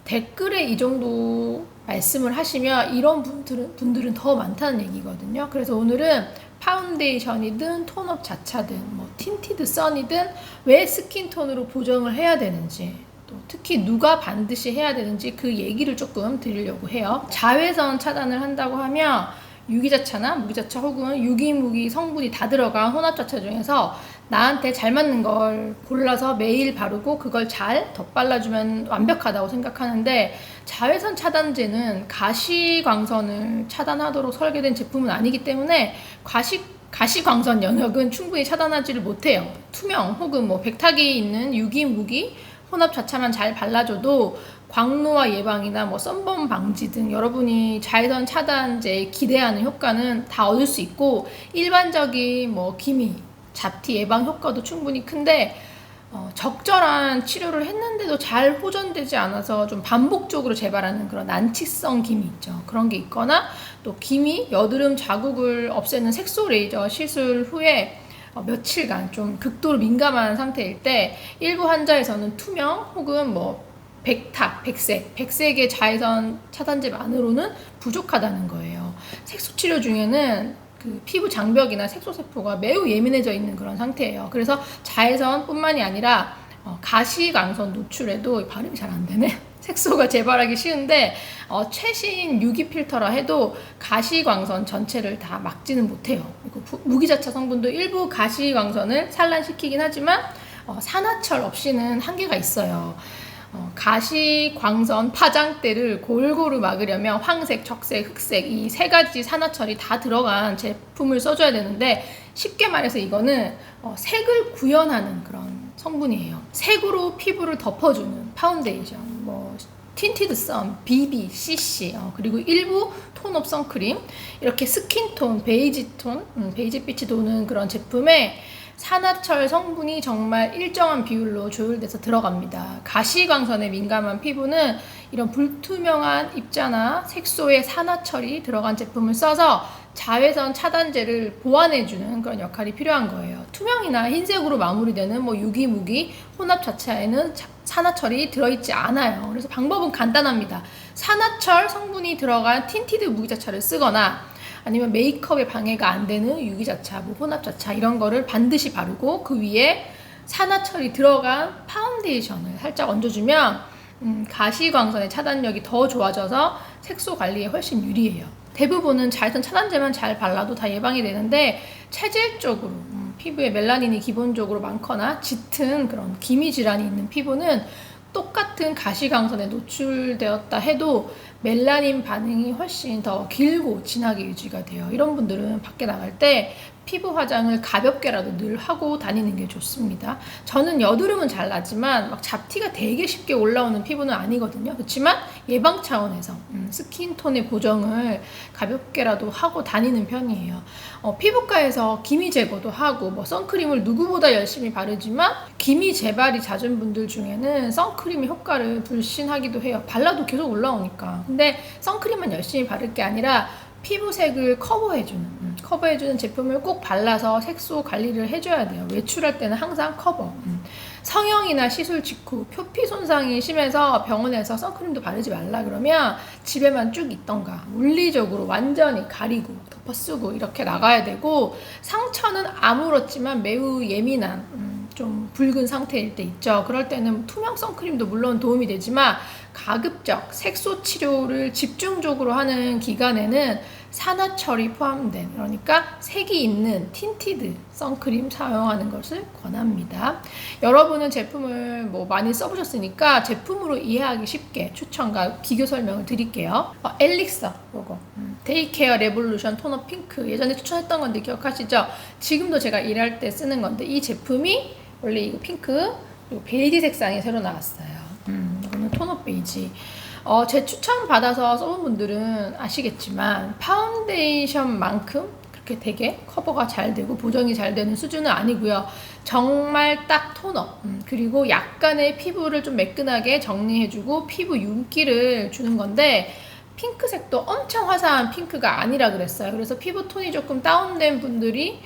댓글에 이 정도 말씀을 하시면 이런 분들은 더 많다는 얘기거든요. 그래서 오늘은 파운데이션이든 톤업 자차든 뭐 틴티드 선이든 왜 스킨톤으로 보정을 해야 되는지 또 특히 누가 반드시 해야 되는지 그 얘기를 조금 드리려고 해요. 자외선 차단을 한다고 하면 유기자차나 무기자차 혹은 유기무기 성분이 다 들어간 혼합자차 중에서 나한테 잘 맞는 걸 골라서 매일 바르고 그걸 잘 덧발라주면 완벽하다고 생각하는데 자외선 차단제는 가시광선을 차단하도록 설계된 제품은 아니기 때문에 가시광선 영역은 충분히 차단하지를 못해요. 투명 혹은 뭐 백탁이 있는 유기무기 혼합 자차만 잘 발라줘도 광노화 예방이나 뭐 썬번 방지 등 여러분이 자외선 차단제에 기대하는 효과는 다 얻을 수 있고 일반적인 뭐 기미, 잡티 예방 효과도 충분히 큰데 적절한 치료를 했는데도 잘 호전되지 않아서 좀 반복적으로 재발하는 그런 난치성 기미 있죠. 그런 게 있거나 또 기미, 여드름 자국을 없애는 색소 레이저 시술 후에 며칠간 좀 극도로 민감한 상태일 때 일부 환자에서는 투명 혹은 뭐 백색의 자외선 차단제만으로는 부족하다는 거예요. 색소 치료 중에는 그 피부 장벽이나 색소세포가 매우 예민해져 있는 그런 상태예요. 그래서 자외선뿐만이 아니라 가시광선 노출에도 발음이 잘 안 되네. 색소가 재발하기 쉬운데 최신 유기 필터라 해도 가시광선 전체를 다 막지는 못해요. 그리고 무기자차 성분도 일부 가시광선을 산란시키긴 하지만 산화철 없이는 한계가 있어요. 가시광선 파장대를 골고루 막으려면 황색, 적색, 흑색 이 세 가지 산화철이 다 들어간 제품을 써줘야 되는데 쉽게 말해서 이거는 색을 구현하는 그런 성분이에요. 색으로 피부를 덮어주는 파운데이션, 뭐 틴티드 선, BB, CC 그리고 일부 톤업 선크림 이렇게 스킨톤, 베이지톤, 베이지빛이 도는 그런 제품에 산화철 성분이 정말 일정한 비율로 조율돼서 들어갑니다. 가시광선에 민감한 피부는 이런 불투명한 입자나 색소의 산화철이 들어간 제품을 써서 자외선 차단제를 보완해주는 그런 역할이 필요한 거예요. 투명이나 흰색으로 마무리되는 뭐 유기무기 혼합 자차에는 산화철이 들어있지 않아요. 그래서 방법은 간단합니다. 산화철 성분이 들어간 틴티드 무기자차를 쓰거나 아니면 메이크업에 방해가 안 되는 유기자차, 뭐 혼합자차 이런 거를 반드시 바르고 그 위에 산화철이 들어간 파운데이션을 살짝 얹어주면 가시광선의 차단력이 더 좋아져서 색소 관리에 훨씬 유리해요. 대부분은 자외선 차단제만 잘 발라도 다 예방이 되는데 체질적으로 피부에 멜라닌이 기본적으로 많거나 짙은 그런 기미 질환이 있는 피부는 똑같은 가시광선에 노출되었다 해도 멜라닌 반응이 훨씬 더 길고 진하게 유지가 돼요. 이런 분들은 밖에 나갈 때 피부 화장을 가볍게라도 늘 하고 다니는 게 좋습니다. 저는 여드름은 잘 나지만 막 잡티가 되게 쉽게 올라오는 피부는 아니거든요. 그렇지만 예방 차원에서 스킨톤의 보정을 가볍게라도 하고 다니는 편이에요. 피부과에서 기미 제거도 하고 뭐 선크림을 누구보다 열심히 바르지만 기미 재발이 잦은 분들 중에는 선크림의 효과를 불신하기도 해요. 발라도 계속 올라오니까. 근데 선크림만 열심히 바를 게 아니라 피부색을 커버해주는 제품을 꼭 발라서 색소 관리를 해줘야 돼요. 외출할 때는 항상 커버. 성형이나 시술 직후 표피 손상이 심해서 병원에서 선크림도 바르지 말라 그러면 집에만 쭉 있던가 물리적으로 완전히 가리고 덮어 쓰고 이렇게 나가야 되고, 상처는 아무렇지만 매우 예민한 좀 붉은 상태일 때 있죠. 그럴 때는 투명 선크림도 물론 도움이 되지만 가급적 색소 치료를 집중적으로 하는 기간에는 산화철이 포함된, 그러니까 색이 있는 틴티드 선크림 사용하는 것을 권합니다. 여러분은 제품을 뭐 많이 써보셨으니까 제품으로 이해하기 쉽게 추천과 비교 설명을 드릴게요. 엘릭서 요거 데이케어 레볼루션 토너 핑크, 예전에 추천했던 건데 기억하시죠? 지금도 제가 일할 때 쓰는 건데, 이 제품이 원래 이거 핑크 그리고 베이지 색상이 새로 나왔어요. 이거는 토너 베이지. 제 추천 받아서 써본 분들은 아시겠지만 파운데이션만큼 그렇게 되게 커버가 잘 되고 보정이 잘 되는 수준은 아니고요. 정말 딱 토너, 그리고 약간의 피부를 좀 매끈하게 정리해주고 피부 윤기를 주는 건데, 핑크색도 엄청 화사한 핑크가 아니라 그랬어요. 그래서 피부 톤이 조금 다운된 분들이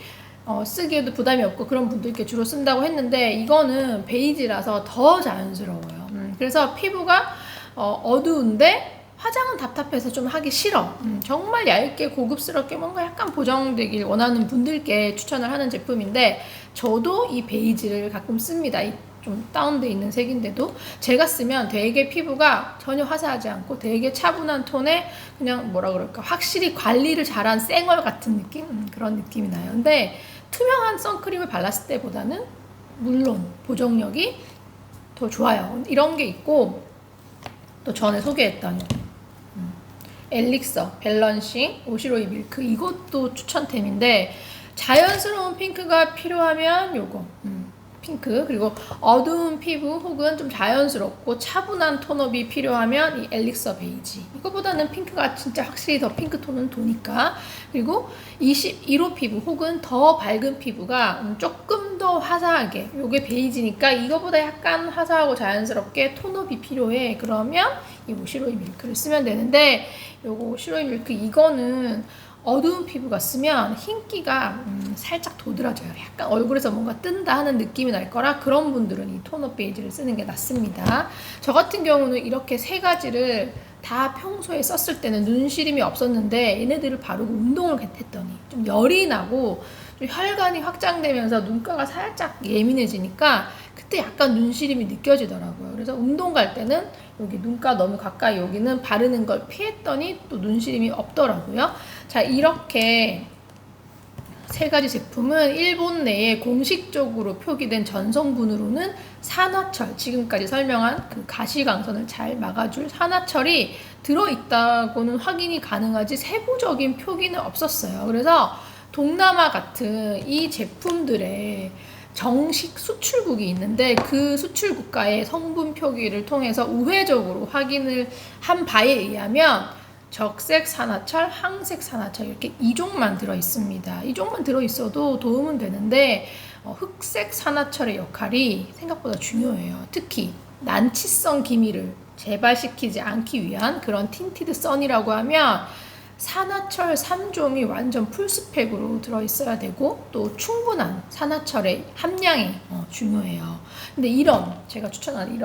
쓰기에도 부담이 없고 그런 분들께 주로 쓴다고 했는데, 이거는 베이지라서 더 자연스러워요. 그래서 피부가 어두운데 화장은 답답해서 좀 하기 싫어. 정말 얇게 고급스럽게 뭔가 약간 보정되길 원하는 분들께 추천을 하는 제품인데, 저도 이 베이지를 가끔 씁니다. 좀 다운돼 있는 색인데도 제가 쓰면 되게 피부가 전혀 화사하지 않고 되게 차분한 톤에 그냥 뭐라 그럴까, 확실히 관리를 잘한 쌩얼 같은 느낌? 그런 느낌이 나요. 근데 투명한 선크림을 발랐을 때보다는 물론 보정력이 더 좋아요. 이런 게 있고, 또 전에 소개했던 엘릭서 밸런싱 오시로이 밀크, 이것도 추천템인데, 자연스러운 핑크가 필요하면 요거 핑크, 그리고 어두운 피부 혹은 좀 자연스럽고 차분한 톤업이 필요하면 이 엘릭서 베이지, 이거보다는 핑크가 진짜 확실히 더 핑크 톤은 도니까. 그리고 21호 피부 혹은 더 밝은 피부가 조금 더 화사하게, 요게 베이지니까 이거보다 약간 화사하고 자연스럽게 톤업이 필요해, 그러면 이 오시로이 밀크를 쓰면 되는데, 요거 오시로이 밀크 이거는 어두운 피부가 쓰면 흰기가 살짝 도드라져요. 약간 얼굴에서 뭔가 뜬다 하는 느낌이 날 거라 그런 분들은 이 톤업 베이지를 쓰는 게 낫습니다. 저 같은 경우는 이렇게 세 가지를 다 평소에 썼을 때는 눈시림이 없었는데, 얘네들을 바르고 운동을 했더니 좀 열이 나고 좀 혈관이 확장되면서 눈가가 살짝 예민해지니까 그때 약간 눈시림이 느껴지더라고요. 그래서 운동 갈 때는 여기 눈가 너무 가까이 여기는 바르는 걸 피했더니 또 눈시림이 없더라고요. 자, 이렇게 세 가지 제품은 일본 내에 공식적으로 표기된 전성분으로는 산화철, 지금까지 설명한 그 가시광선을 잘 막아줄 산화철이 들어있다고는 확인이 가능하지 세부적인 표기는 없었어요. 그래서 동남아 같은 이 제품들의 정식 수출국이 있는데, 그 수출 국가의 성분 표기를 통해서 우회적으로 확인을 한 바에 의하면 적색 산화철, 항색 산화철 이렇게 2종만 들어있습니다. 2종만 들어있어도 도움은 되는데 흑색 산화철의 역할이 생각보다 중요해요. 특히 난치성 기미를 재발시키지 않기 위한 그런 틴티드 선이라고 하면 산화철 3종이 완전 풀스펙으로 들어있어야 되고, 또 충분한 산화철의 함량이 중요해요. 근데 제가 추천하는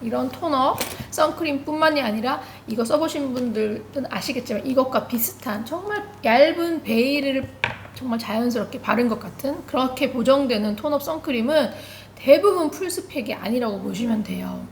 이런 토너, 선크림 뿐만이 아니라 이거 써보신 분들은 아시겠지만 이것과 비슷한 정말 얇은 베일을 정말 자연스럽게 바른 것 같은 그렇게 보정되는 톤업 선크림은 대부분 풀스펙이 아니라고 보시면 돼요.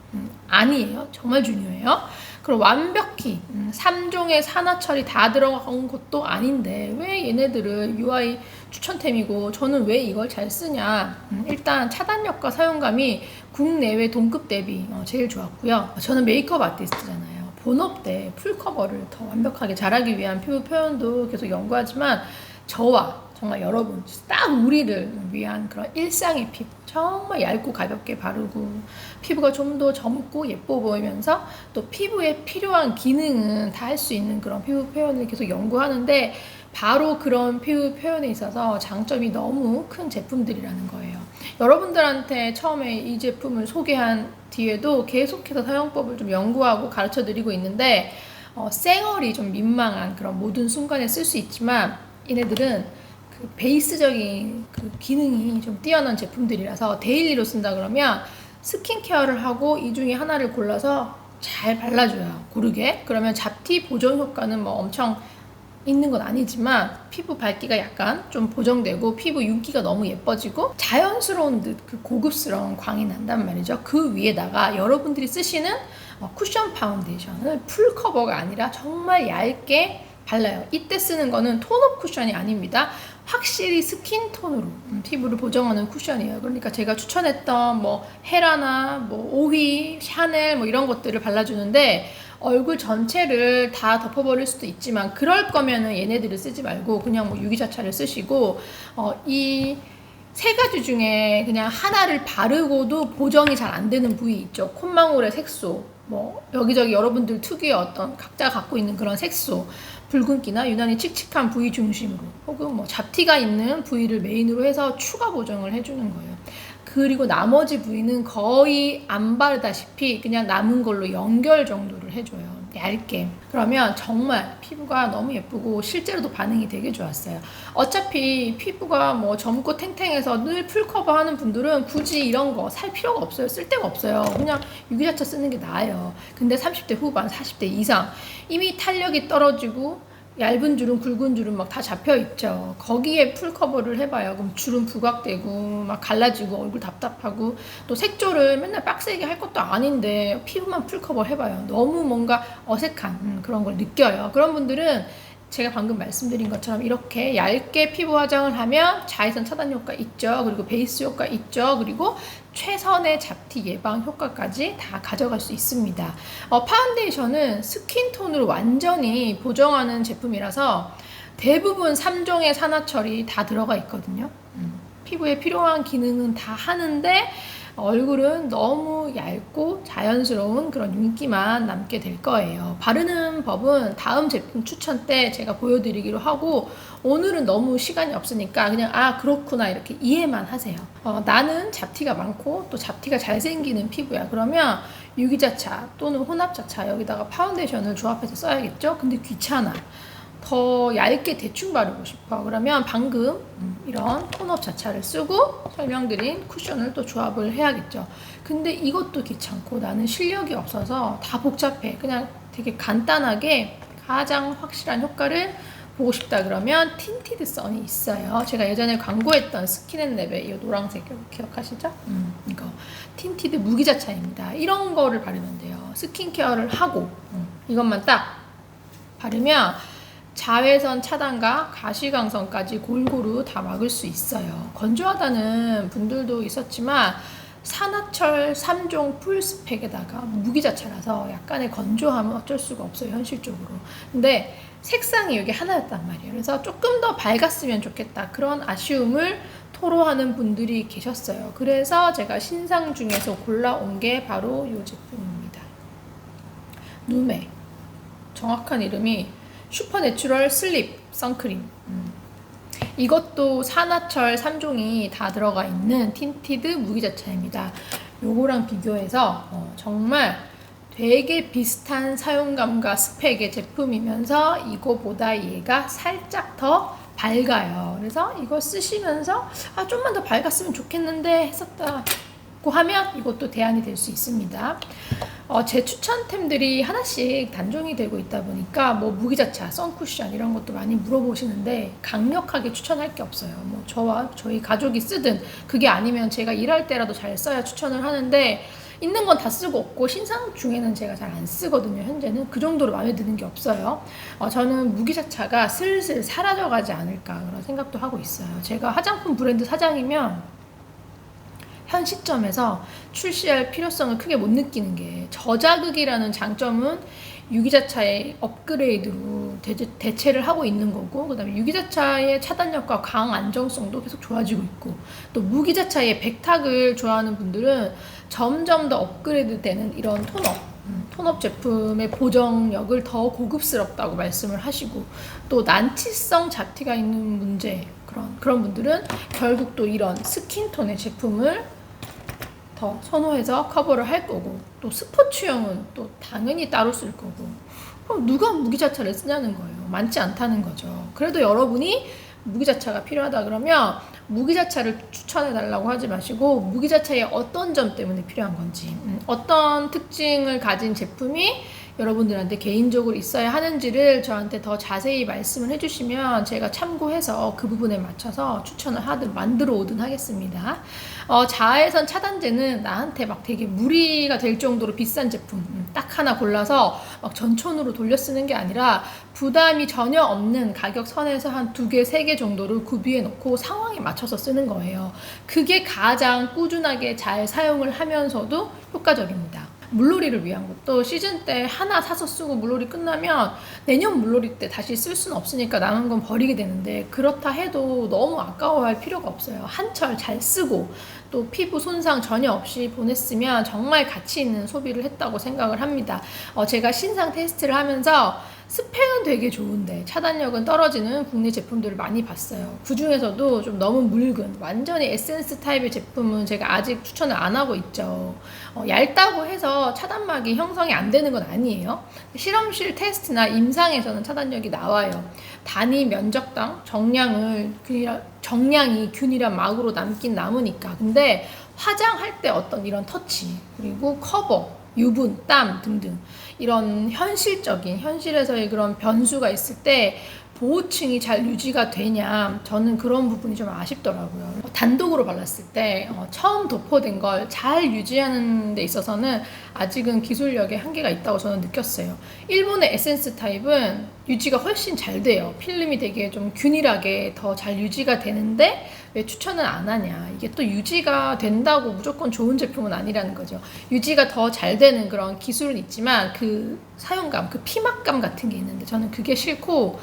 아니에요. 정말 중요해요. 그럼 완벽히 3종의 산화철이 다 들어간 것도 아닌데 왜 얘네들을 UI 추천템이고 저는 왜 이걸 잘 쓰냐. 일단 차단력과 사용감이 국내외 동급 대비 제일 좋았고요. 저는 메이크업 아티스트잖아요. 본업 때 풀커버를 더 완벽하게 잘하기 위한 피부 표현도 계속 연구하지만, 저와 정말 여러분, 딱 우리를 위한 그런 일상의 피부, 정말 얇고 가볍게 바르고 피부가 좀 더 젊고 예뻐 보이면서 또 피부에 필요한 기능은 다 할 수 있는 그런 피부 표현을 계속 연구하는데, 바로 그런 피부 표현에 있어서 장점이 너무 큰 제품들이라는 거예요. 여러분들한테 처음에 이 제품을 소개한 뒤에도 계속해서 사용법을 좀 연구하고 가르쳐 드리고 있는데, 쌩얼이 좀 민망한 그런 모든 순간에 쓸 수 있지만, 얘네들은 그 베이스적인 그 기능이 좀 뛰어난 제품들이라서 데일리로 쓴다 그러면 스킨케어를 하고 이 중에 하나를 골라서 잘 발라줘요. 고르게. 그러면 잡티 보정 효과는 뭐 엄청 있는 건 아니지만 피부 밝기가 약간 좀 보정되고 피부 윤기가 너무 예뻐지고 자연스러운 듯 그 고급스러운 광이 난단 말이죠. 그 위에다가 여러분들이 쓰시는 쿠션 파운데이션을 풀 커버가 아니라 정말 얇게 발라요. 이때 쓰는 거는 톤업 쿠션이 아닙니다. 확실히 스킨톤으로 피부를 보정하는 쿠션이에요. 그러니까 제가 추천했던 뭐 헤라나 뭐 오휘, 샤넬 뭐 이런 것들을 발라주는데 얼굴 전체를 다 덮어버릴 수도 있지만 그럴 거면은 얘네들을 쓰지 말고 그냥 뭐 유기자차를 쓰시고 이 세 가지 중에 그냥 하나를 바르고도 보정이 잘 안 되는 부위 있죠. 콧망울의 색소, 뭐 여기저기 여러분들 특유의 어떤 각자 갖고 있는 그런 색소, 붉은기나 유난히 칙칙한 부위 중심으로 혹은 뭐 잡티가 있는 부위를 메인으로 해서 추가 보정을 해주는 거예요. 그리고 나머지 부위는 거의 안 바르다시피 그냥 남은 걸로 연결 정도를 해줘요. 얇게. 그러면 정말 피부가 너무 예쁘고 실제로도 반응이 되게 좋았어요. 어차피 피부가 뭐 젊고 탱탱해서 늘 풀커버 하는 분들은 굳이 이런 거 살 필요가 없어요. 쓸 데가 없어요. 그냥 유기자차 쓰는 게 나아요. 근데 30대 후반, 40대 이상 이미 탄력이 떨어지고 얇은 주름, 굵은 주름 막 다 잡혀 있죠. 거기에 풀 커버를 해봐요. 그럼 주름 부각되고 막 갈라지고 얼굴 답답하고 또 색조를 맨날 빡세게 할 것도 아닌데 피부만 풀 커버 해봐요. 너무 뭔가 어색한 그런 걸 느껴요. 그런 분들은 제가 방금 말씀드린 것처럼 이렇게 얇게 피부 화장을 하면 자외선 차단 효과 있죠. 그리고 베이스 효과 있죠. 그리고 최선의 잡티 예방 효과까지 다 가져갈 수 있습니다. 파운데이션은 스킨톤으로 완전히 보정하는 제품이라서 대부분 3종의 산화철이 다 들어가 있거든요. 피부에 필요한 기능은 다 하는데 얼굴은 너무 얇고 자연스러운 그런 윤기만 남게 될 거예요. 바르는 법은 다음 제품 추천 때 제가 보여드리기로 하고 오늘은 너무 시간이 없으니까 그냥 그렇구나 이렇게 이해만 하세요. 나는 잡티가 많고 또 잡티가 잘 생기는 피부야. 그러면 유기자차 또는 혼합자차 여기다가 파운데이션을 조합해서 써야겠죠? 근데 귀찮아. 더 얇게 대충 바르고 싶어. 그러면 방금 이런 톤업 자차를 쓰고 설명드린 쿠션을 또 조합을 해야겠죠. 근데 이것도 귀찮고 나는 실력이 없어서 다 복잡해. 그냥 되게 간단하게 가장 확실한 효과를 보고 싶다 그러면 틴티드 선이 있어요. 제가 예전에 광고했던 스킨앤랩의 이 노란색 기억하시죠? 이거 틴티드 무기자차입니다. 이런 거를 바르면 돼요. 스킨케어를 하고 이것만 딱 바르면 자외선 차단과 가시광선까지 골고루 다 막을 수 있어요. 건조하다는 분들도 있었지만 산화철 3종 풀스펙에다가 무기자차라서 약간의 건조함은 어쩔 수가 없어요. 현실적으로. 근데 색상이 여기 하나였단 말이에요. 그래서 조금 더 밝았으면 좋겠다. 그런 아쉬움을 토로하는 분들이 계셨어요. 그래서 제가 신상 중에서 골라온 게 바로 이 제품입니다. 누메. 정확한 이름이 슈퍼내추럴 슬립 선크림. 이것도 산화철 3종이 다 들어가 있는 틴티드 무기자차입니다. 요거랑 비교해서 정말 되게 비슷한 사용감과 스펙의 제품이면서 이거보다 얘가 살짝 더 밝아요. 그래서 이거 쓰시면서 좀만 더 밝았으면 좋겠는데 했었다고 하면 이것도 대안이 될 수 있습니다. 제 추천템들이 하나씩 단종이 되고 있다 보니까 뭐 무기자차, 선쿠션 이런 것도 많이 물어보시는데 강력하게 추천할 게 없어요. 뭐 저와 저희 가족이 쓰든 그게 아니면 제가 일할 때라도 잘 써야 추천을 하는데 있는 건 다 쓰고 없고 신상 중에는 제가 잘 안 쓰거든요. 현재는 그 정도로 마음에 드는 게 없어요. 저는 무기자차가 슬슬 사라져가지 않을까 그런 생각도 하고 있어요. 제가 화장품 브랜드 사장이면 현 시점에서 출시할 필요성을 크게 못 느끼는 게 저자극이라는 장점은 유기자차의 업그레이드로 대체를 하고 있는 거고 그 다음에 유기자차의 차단력과 강 안정성도 계속 좋아지고 있고 또 무기자차의 백탁을 좋아하는 분들은 점점 더 업그레이드 되는 이런 톤업 제품의 보정력을 더 고급스럽다고 말씀을 하시고 또 난치성 잡티가 있는 문제 그런 분들은 결국 또 이런 스킨톤의 제품을 더 선호해서 커버를 할 거고 또 스포츠용은 또 당연히 따로 쓸 거고 그럼 누가 무기자차를 쓰냐는 거예요. 많지 않다는 거죠. 그래도 여러분이 무기자차가 필요하다 그러면 무기자차를 추천해달라고 하지 마시고 무기자차의 어떤 점 때문에 필요한 건지, 어떤 특징을 가진 제품이 여러분들한테 개인적으로 있어야 하는지를 저한테 더 자세히 말씀을 해주시면 제가 참고해서 그 부분에 맞춰서 추천을 하든 만들어 오든 하겠습니다. 자외선 차단제는 나한테 막 되게 무리가 될 정도로 비싼 제품 딱 하나 골라서 막 전천후로 돌려 쓰는 게 아니라 부담이 전혀 없는 가격 선에서 한 2개, 3개 정도를 구비해 놓고 상황에 맞춰서 쓰는 거예요. 그게 가장 꾸준하게 잘 사용을 하면서도 효과적입니다. 물놀이를 위한 것도 시즌 때 하나 사서 쓰고 물놀이 끝나면 내년 물놀이 때 다시 쓸 수는 없으니까 남은 건 버리게 되는데, 그렇다 해도 너무 아까워할 필요가 없어요. 한철 잘 쓰고 또 피부 손상 전혀 없이 보냈으면 정말 가치 있는 소비를 했다고 생각을 합니다. 제가 신상 테스트를 하면서 스펙은 되게 좋은데 차단력은 떨어지는 국내 제품들을 많이 봤어요. 그 중에서도 좀 너무 묽은 완전히 에센스 타입의 제품은 제가 아직 추천을 안 하고 있죠. 얇다고 해서 차단막이 형성이 안 되는 건 아니에요. 실험실 테스트나 임상에서는 차단력이 나와요. 단위 면적당 정량이 균일한 막으로 남긴 남으니까. 근데 화장할 때 어떤 이런 터치, 그리고 커버, 유분, 땀 등등 이런 현실에서의 그런 변수가 있을 때 보호층이 잘 유지가 되냐, 저는 그런 부분이 좀 아쉽더라고요. 단독으로 발랐을 때 처음 도포된 걸 잘 유지하는 데 있어서는 아직은 기술력에 한계가 있다고 저는 느꼈어요. 일본의 에센스 타입은 유지가 훨씬 잘 돼요. 필름이 되게 좀 균일하게 더 잘 유지가 되는데 왜 추천을 안 하냐, 이게 또 유지가 된다고 무조건 좋은 제품은 아니라는 거죠. 유지가 더 잘 되는 그런 기술은 있지만 그 사용감, 그 피막감 같은 게 있는데 저는 그게 싫고,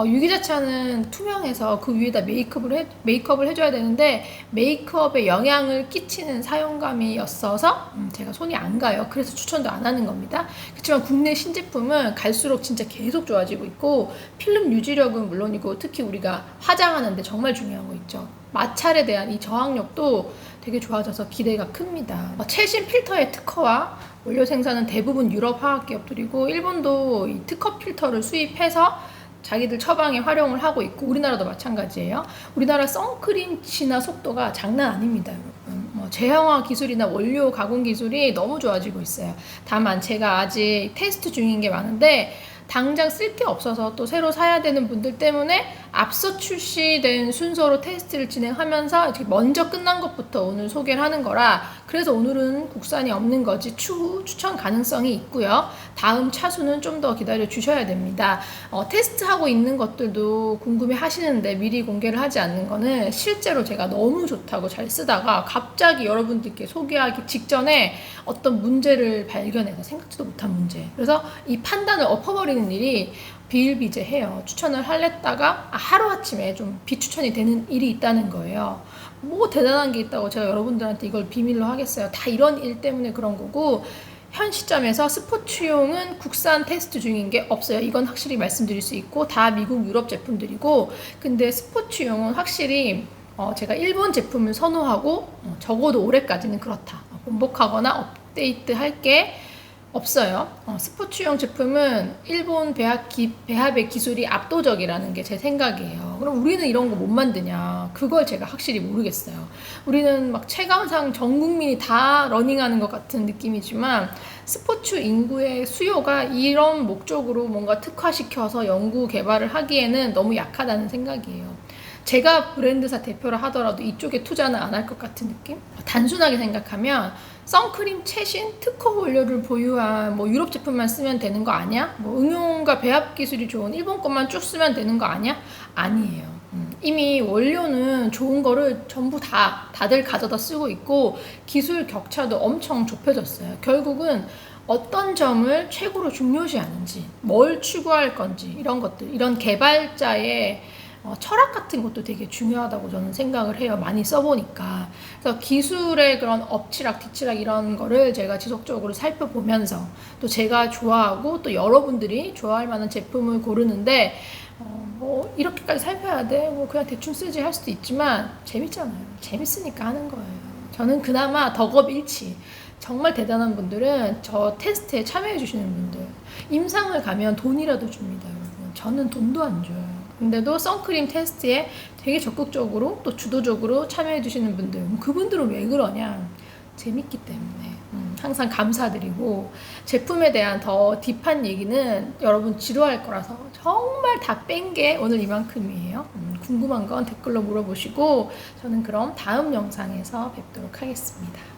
유기자차는 투명해서 그 위에다 메이크업을 해줘야 되는데 메이크업에 영향을 끼치는 사용감이었어서 제가 손이 안 가요. 그래서 추천도 안 하는 겁니다. 그렇지만 국내 신제품은 갈수록 진짜 계속 좋아지고 있고, 필름 유지력은 물론이고 특히 우리가 화장하는데 정말 중요한 거 있죠. 마찰에 대한 이 저항력도 되게 좋아져서 기대가 큽니다. 최신 필터의 특허와 원료 생산은 대부분 유럽 화학기업들이고, 일본도 이 특허 필터를 수입해서 자기들 처방에 활용을 하고 있고, 우리나라도 마찬가지예요. 우리나라 선크림 진화 속도가 장난 아닙니다, 여러분. 제형화 기술이나 원료 가공 기술이 너무 좋아지고 있어요. 다만 제가 아직 테스트 중인 게 많은데 당장 쓸 게 없어서 또 새로 사야 되는 분들 때문에 앞서 출시된 순서로 테스트를 진행하면서 먼저 끝난 것부터 오늘 소개를 하는 거라, 그래서 오늘은 국산이 없는 거지 추후 추천 가능성이 있고요. 다음 차수는 좀 더 기다려 주셔야 됩니다. 테스트하고 있는 것들도 궁금해 하시는데 미리 공개를 하지 않는 거는 실제로 제가 너무 좋다고 잘 쓰다가 갑자기 여러분들께 소개하기 직전에 어떤 문제를 발견해서 생각지도 못한 문제, 그래서 이 판단을 엎어버리는 일이 비일비재해요. 추천을 하랬다가 하루아침에 좀 비추천이 되는 일이 있다는 거예요. 뭐 대단한 게 있다고 제가 여러분들한테 이걸 비밀로 하겠어요. 다 이런 일 때문에 그런 거고, 현 시점에서 스포츠용은 국산 테스트 중인 게 없어요. 이건 확실히 말씀드릴 수 있고 다 미국, 유럽 제품들이고, 근데 스포츠용은 확실히 제가 일본 제품을 선호하고 적어도 올해까지는 그렇다. 번복하거나 업데이트 할 게 없어요. 스포츠용 제품은 일본 배합의 기술이 압도적이라는 게 제 생각이에요. 그럼 우리는 이런 거 못 만드냐? 그걸 제가 확실히 모르겠어요. 우리는 막 체감상 전 국민이 다 러닝하는 것 같은 느낌이지만 스포츠 인구의 수요가 이런 목적으로 뭔가 특화시켜서 연구 개발을 하기에는 너무 약하다는 생각이에요. 제가 브랜드사 대표를 하더라도 이쪽에 투자는 안 할 것 같은 느낌? 단순하게 생각하면 선크림 최신 특허 원료를 보유한 유럽 제품만 쓰면 되는 거 아니야? 응용과 배합 기술이 좋은 일본 것만 쭉 쓰면 되는 거 아니야? 아니에요. 이미 원료는 좋은 거를 전부 다들 가져다 쓰고 있고 기술 격차도 엄청 좁혀졌어요. 결국은 어떤 점을 최고로 중요시하는지, 뭘 추구할 건지, 이런 것들, 이런 개발자의 철학 같은 것도 되게 중요하다고 저는 생각을 해요. 많이 써보니까. 그래서 기술의 그런 엎치락 뒤치락 이런 거를 제가 지속적으로 살펴보면서 또 제가 좋아하고 또 여러분들이 좋아할 만한 제품을 고르는데 이렇게까지 살펴야 돼? 그냥 대충 쓰지 할 수도 있지만 재밌잖아요. 재밌으니까 하는 거예요. 저는 그나마 덕업일치. 정말 대단한 분들은 저 테스트에 참여해 주시는 분들. 임상을 가면 돈이라도 줍니다, 여러분. 저는 돈도 안 줘요. 근데도 선크림 테스트에 되게 적극적으로 또 주도적으로 참여해 주시는 분들, 그분들은 왜 그러냐? 재밌기 때문에 항상 감사드리고, 제품에 대한 더 딥한 얘기는 여러분 지루할 거라서 정말 다 뺀 게 오늘 이만큼이에요. 궁금한 건 댓글로 물어보시고, 저는 그럼 다음 영상에서 뵙도록 하겠습니다.